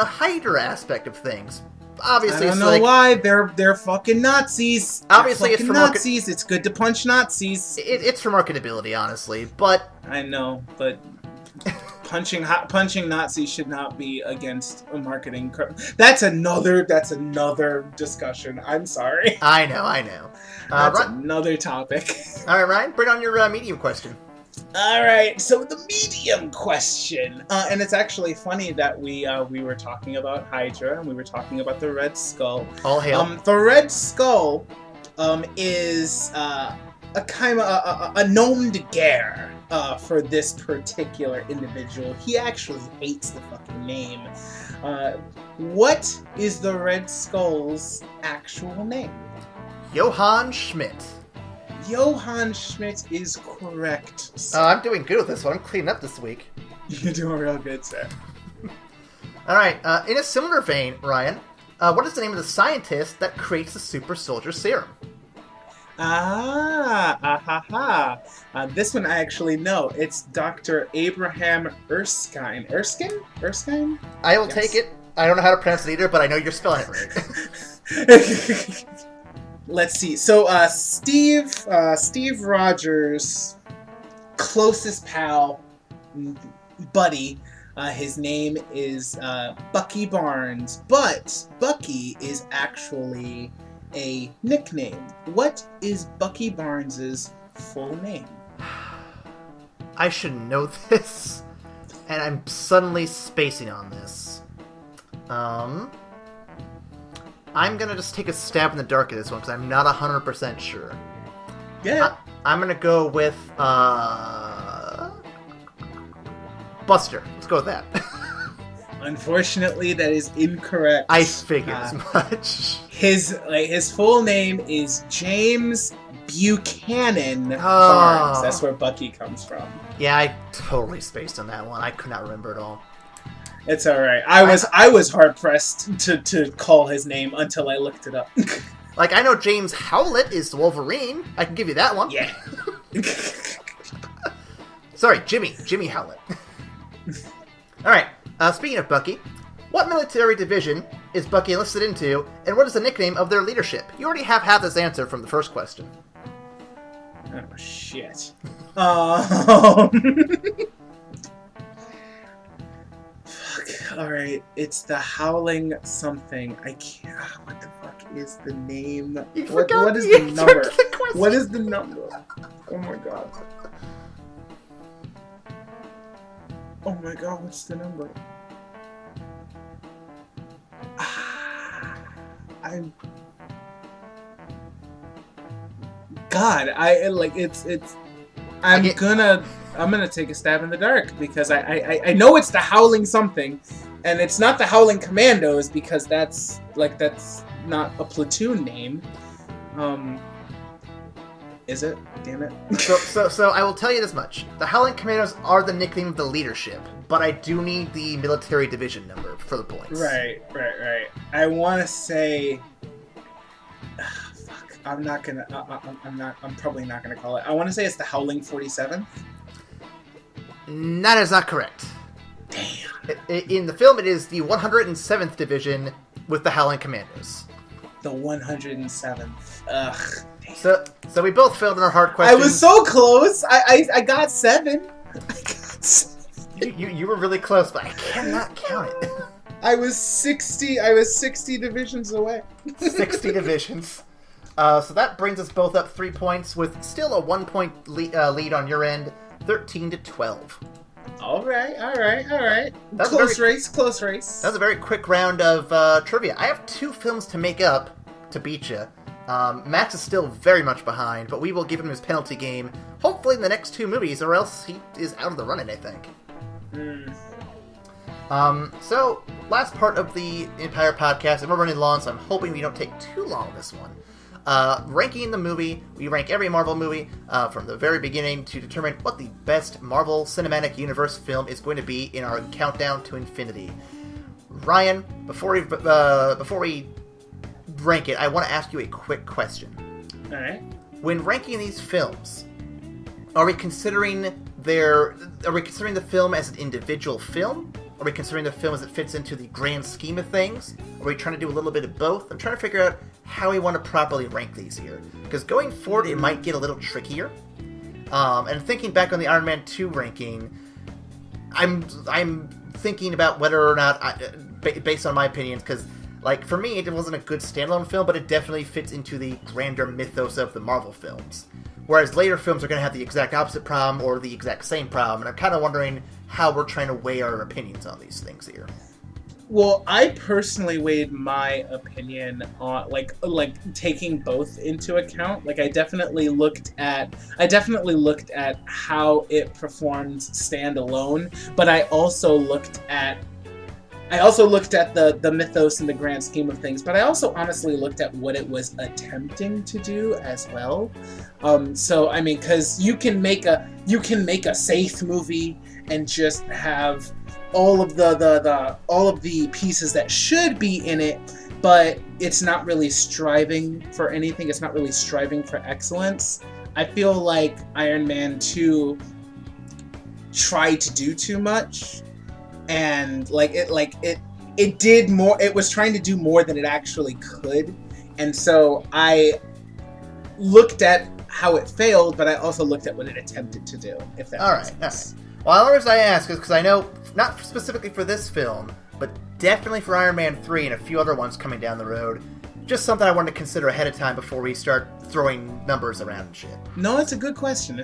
Hydra aspect of things. Obviously, I don't know why they're fucking Nazis. Obviously, they're fucking Nazis. It's good to punch Nazis. It's for marketability, honestly, but I know, but punching Nazis should not be against a marketing. That's another discussion. I'm sorry. I know. That's another topic. All right, Ryan, bring on your medium question. All right, so the medium question, and it's actually funny that we were talking about Hydra and we were talking about the Red Skull. All hail. The Red Skull is a kind of a nom de guerre for this particular individual. He actually hates the fucking name. What is the Red Skull's actual name? Johann Schmidt. Johann Schmidt is correct. I'm doing good with this one. I'm cleaning up this week. You're doing real good, sir. All right. In a similar vein, Ryan, what is the name of the scientist that creates the super soldier serum? This one I actually know. It's Dr. Abraham Erskine. Erskine? I will take it. I don't know how to pronounce it either, but I know you're spelling it right. Let's see. So, Steve Rogers' closest pal, buddy, his name is Bucky Barnes, but Bucky is actually a nickname. What is Bucky Barnes' full name? I should know this, and I'm suddenly spacing on this. I'm gonna just take a stab in the dark at this one, because I'm not 100% sure. Yeah. I'm gonna go with, Buster. Let's go with that. Unfortunately, that is incorrect. I figured as much. His full name is James Buchanan Barnes. That's where Bucky comes from. Yeah, I totally spaced on that one. I could not remember at all. It's all right. I was hard pressed to call his name until I looked it up. Like, I know James Howlett is Wolverine. I can give you that one. Yeah. Sorry, Jimmy Howlett. All right. Speaking of Bucky, what military division is Bucky enlisted into, and what is the nickname of their leadership? You already have half this answer from the first question. Oh shit. Alright, it's the Howling something. I can't. What the fuck is the name? What is the number? What is the number? Oh my god. Oh my god, what's the number? I'm gonna take a stab in the dark because I know it's the Howling something, and it's not the Howling Commandos because that's not a platoon name. Is it? Damn it. So I will tell you this much: the Howling Commandos are the nickname of the leadership, but I do need the military division number for the points. Right. I want to say. Fuck. I'm probably not gonna call it. I want to say it's the Howling 47th. That is not correct. Damn. In the film, it is the 107th Division with the Howling Commandos. The 107th. Ugh. So we both failed in our hard questions. I was so close. I got 7. You were really close, but I cannot count it. I was 60 divisions away. 60 divisions. So that brings us both up 3 points, with still a 1 point lead on your end, 13-12. All right. Close race. That was a very quick round of trivia. I have 2 films to make up to beat you. Max is still very much behind, but we will give him his penalty game, hopefully in the next 2 movies, or else he is out of the running, I think. So, last part of the entire podcast, and we're running long, so I'm hoping we don't take too long on this one. Ranking the movie, we rank every Marvel movie from the very beginning to determine what the best Marvel Cinematic Universe film is going to be in our countdown to infinity. Ryan, before we rank it, I want to ask you a quick question. All right. When ranking these films, are we considering the film as an individual film? Are we considering the film as it fits into the grand scheme of things? Are we trying to do a little bit of both? I'm trying to figure out how we want to properly rank these here. Because going forward, it might get a little trickier. And thinking back on the Iron Man 2 ranking, I'm thinking about whether or not, based on my opinions, because, like, for me, it wasn't a good standalone film, but it definitely fits into the grander mythos of the Marvel films. Whereas later films are going to have the exact opposite problem or the exact same problem, and I'm kind of wondering how we're trying to weigh our opinions on these things here. Well, I personally weighed my opinion on like taking both into account. Like I definitely looked at how it performs standalone, but I also looked at the mythos in the grand scheme of things, but I also honestly looked at what it was attempting to do as well. So I mean, because you can make a safe movie and just have all of the pieces that should be in it, but it's not really striving for anything. It's not really striving for excellence. I feel like Iron Man 2 tried to do too much, and it did more. It was trying to do more than it actually could, and so I looked at how it failed, but I also looked at what it attempted to do. If that makes sense. Well, the reason I ask is because I know, not specifically for this film, but definitely for Iron Man 3 and a few other ones coming down the road, just something I wanted to consider ahead of time before we start throwing numbers around and shit. No, it's a good question.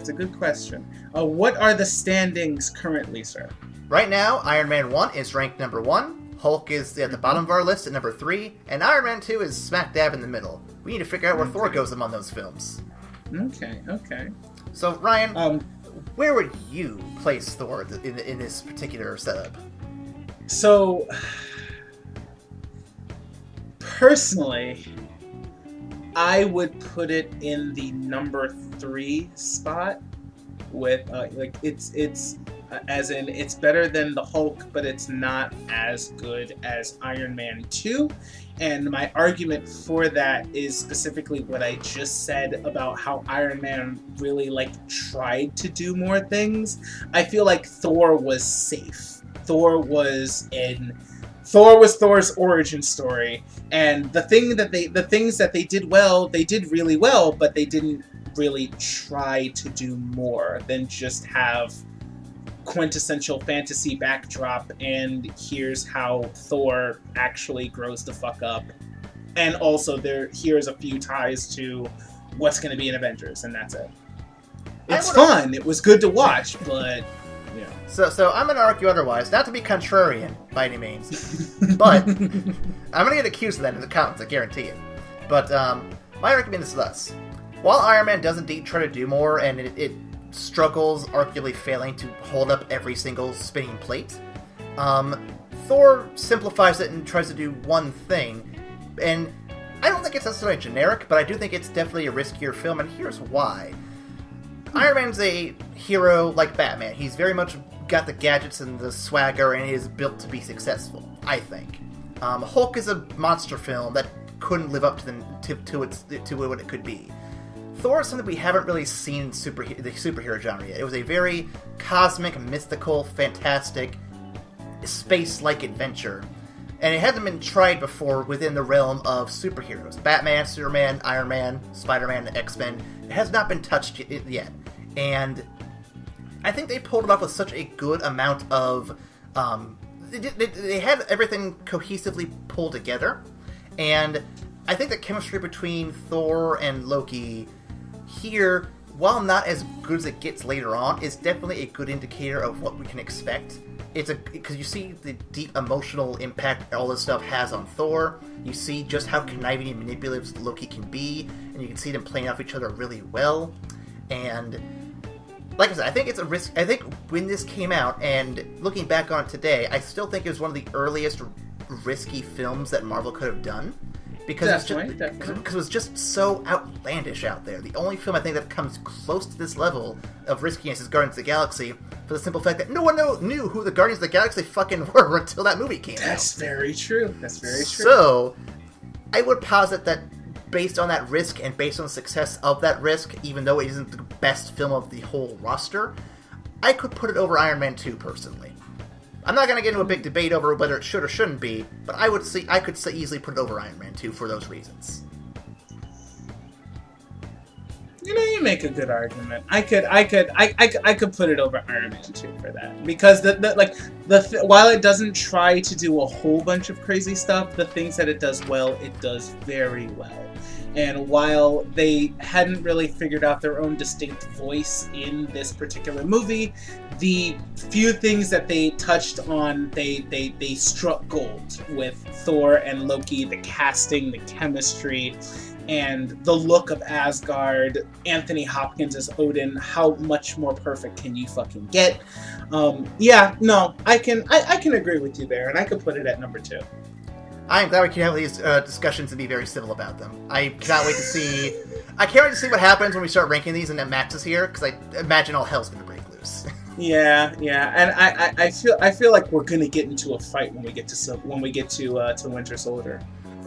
What are the standings currently, sir? Right now, Iron Man 1 is ranked number 1, Hulk is at the bottom of our list at number 3, and Iron Man 2 is smack dab in the middle. We need to figure out where Thor goes among those films. Okay. So, Ryan, where would you place Thor in this particular setup? So, personally, I would put it in the number 3 spot. With it's better than the Hulk, but it's not as good as Iron Man 2. And my argument for that is specifically what I just said about how Iron Man really tried to do more things. I feel like Thor was safe. Thor was Thor's origin story, and the things that they did well, they did really well, but they didn't really try to do more than just have quintessential fantasy backdrop and here's how Thor actually grows the fuck up, and also here's a few ties to what's going to be in Avengers, and that's it. It's fun. It was good to watch, but yeah. So I'm going to argue otherwise, not to be contrarian by any means, but I'm going to get accused of that in the comments, I guarantee it. But my argument is thus: while Iron Man does indeed try to do more, and it struggles, arguably failing to hold up every single spinning plate, Thor simplifies it and tries to do one thing, and I don't think it's necessarily generic, but I do think it's definitely a riskier film, and here's why. Iron Man's a hero like Batman. He's very much got the gadgets and the swagger, and he is built to be successful, I think. Hulk is a monster film that couldn't live up to what it could be. Thor is something we haven't really seen in the superhero genre yet. It was a very cosmic, mythical, fantastic, space-like adventure. And it hasn't been tried before within the realm of superheroes. Batman, Superman, Iron Man, Spider-Man, X-Men. It has not been touched yet. And I think they pulled it off with such a good amount of... They had everything cohesively pulled together. And I think the chemistry between Thor and Loki here, while not as good as it gets later on, is definitely a good indicator of what we can expect. Because you see the deep emotional impact all this stuff has on Thor. You see just how conniving and manipulative Loki can be, and you can see them playing off each other really well. And like I said, I think it's a risk. I think when this came out, and looking back on it today, I still think it was one of the earliest risky films that Marvel could have done. Because it was just so outlandish out there. The only film I think that comes close to this level of riskiness is Guardians of the Galaxy, for the simple fact that no one knew who the Guardians of the Galaxy fucking were until that movie came out. That's very true. So, I would posit that based on that risk and based on the success of that risk, even though it isn't the best film of the whole roster, I could put it over Iron Man 2 personally. I'm not going to get into a big debate over whether it should or shouldn't be, but I could easily put it over Iron Man 2 for those reasons. You know, you make a good argument. I could put it over Iron Man 2 for that, because while it doesn't try to do a whole bunch of crazy stuff, the things that it does well, it does very well. And while they hadn't really figured out their own distinct voice in this particular movie, the few things that they touched on, they struck gold with Thor and Loki, the casting, the chemistry, and the look of Asgard. Anthony Hopkins as Odin. How much more perfect can you fucking get? I can agree with you there, and I could put it at number 2. I am glad we can have these discussions and be very civil about them. I cannot wait to see. I can't wait to see what happens when we start ranking these and then Max is here, because I imagine all hell's gonna break loose. Yeah, and I feel like we're gonna get into a fight when we get to Winter Soldier.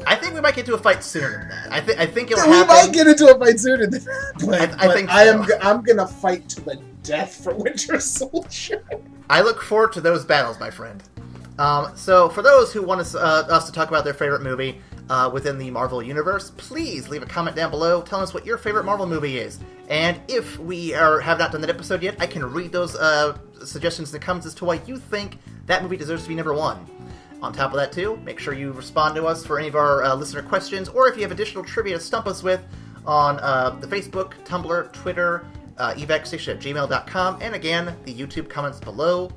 I think we might get to a fight sooner than that. I think it'll we happen. might get into a fight sooner than that. But I think so. I'm gonna fight to the death for Winter Soldier. I look forward to those battles, my friend. So for those who want us to talk about their favorite movie within the Marvel Universe, please leave a comment down below telling us what your favorite Marvel movie is. And if we have not done that episode yet, I can read those suggestions in the comments as to why you think that movie deserves to be number 1. On top of that, too, make sure you respond to us for any of our listener questions, or if you have additional trivia to stump us with on the Facebook, Tumblr, Twitter, evacstation@gmail.com, and again, the YouTube comments below.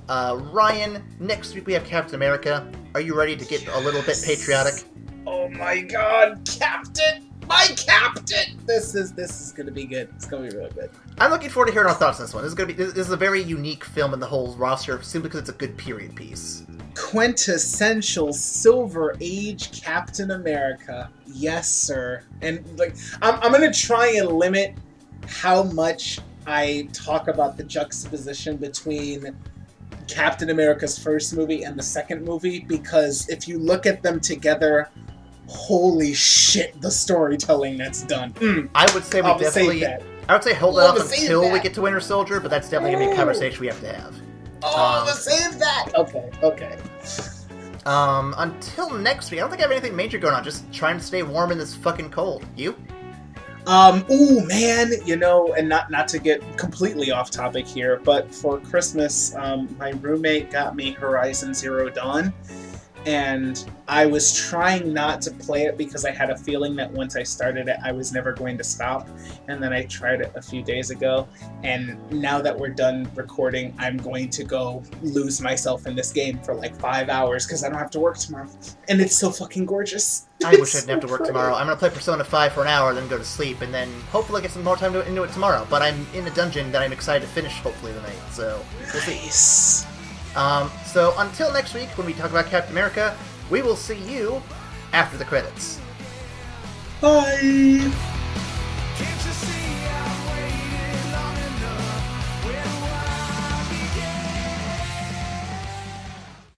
Ryan, next week we have Captain America. Are you ready to get a little bit patriotic? Oh my god, Captain! My Captain! This is gonna be good. It's gonna be really good. I'm looking forward to hearing our thoughts on this one. This is a very unique film in the whole roster, simply because it's a good period piece. Quintessential Silver Age Captain America. Yes, sir. And I'm gonna try and limit how much I talk about the juxtaposition between Captain America's first movie and the second movie, because if you look at them together, holy shit, the storytelling that's done. I would say hold it off until we get to Winter Soldier, but that's definitely going to be a conversation we have to have. Let's save that! Okay. Until next week, I don't think I have anything major going on, just trying to stay warm in this fucking cold. You? Ooh, man, and not to get completely off topic here, but for Christmas, my roommate got me Horizon Zero Dawn, and I was trying not to play it because I had a feeling that once I started it, I was never going to stop, and then I tried it a few days ago, and now that we're done recording, I'm going to go lose myself in this game for 5 hours because I don't have to work tomorrow, and it's so fucking gorgeous. I wish I didn't have to work tomorrow. I'm going to play Persona 5 for an hour, then go to sleep, and then hopefully get some more time into it tomorrow. But I'm in a dungeon that I'm excited to finish, hopefully, tonight. So, we'll see. So, until next week, when we talk about Captain America, we will see you after the credits. Bye!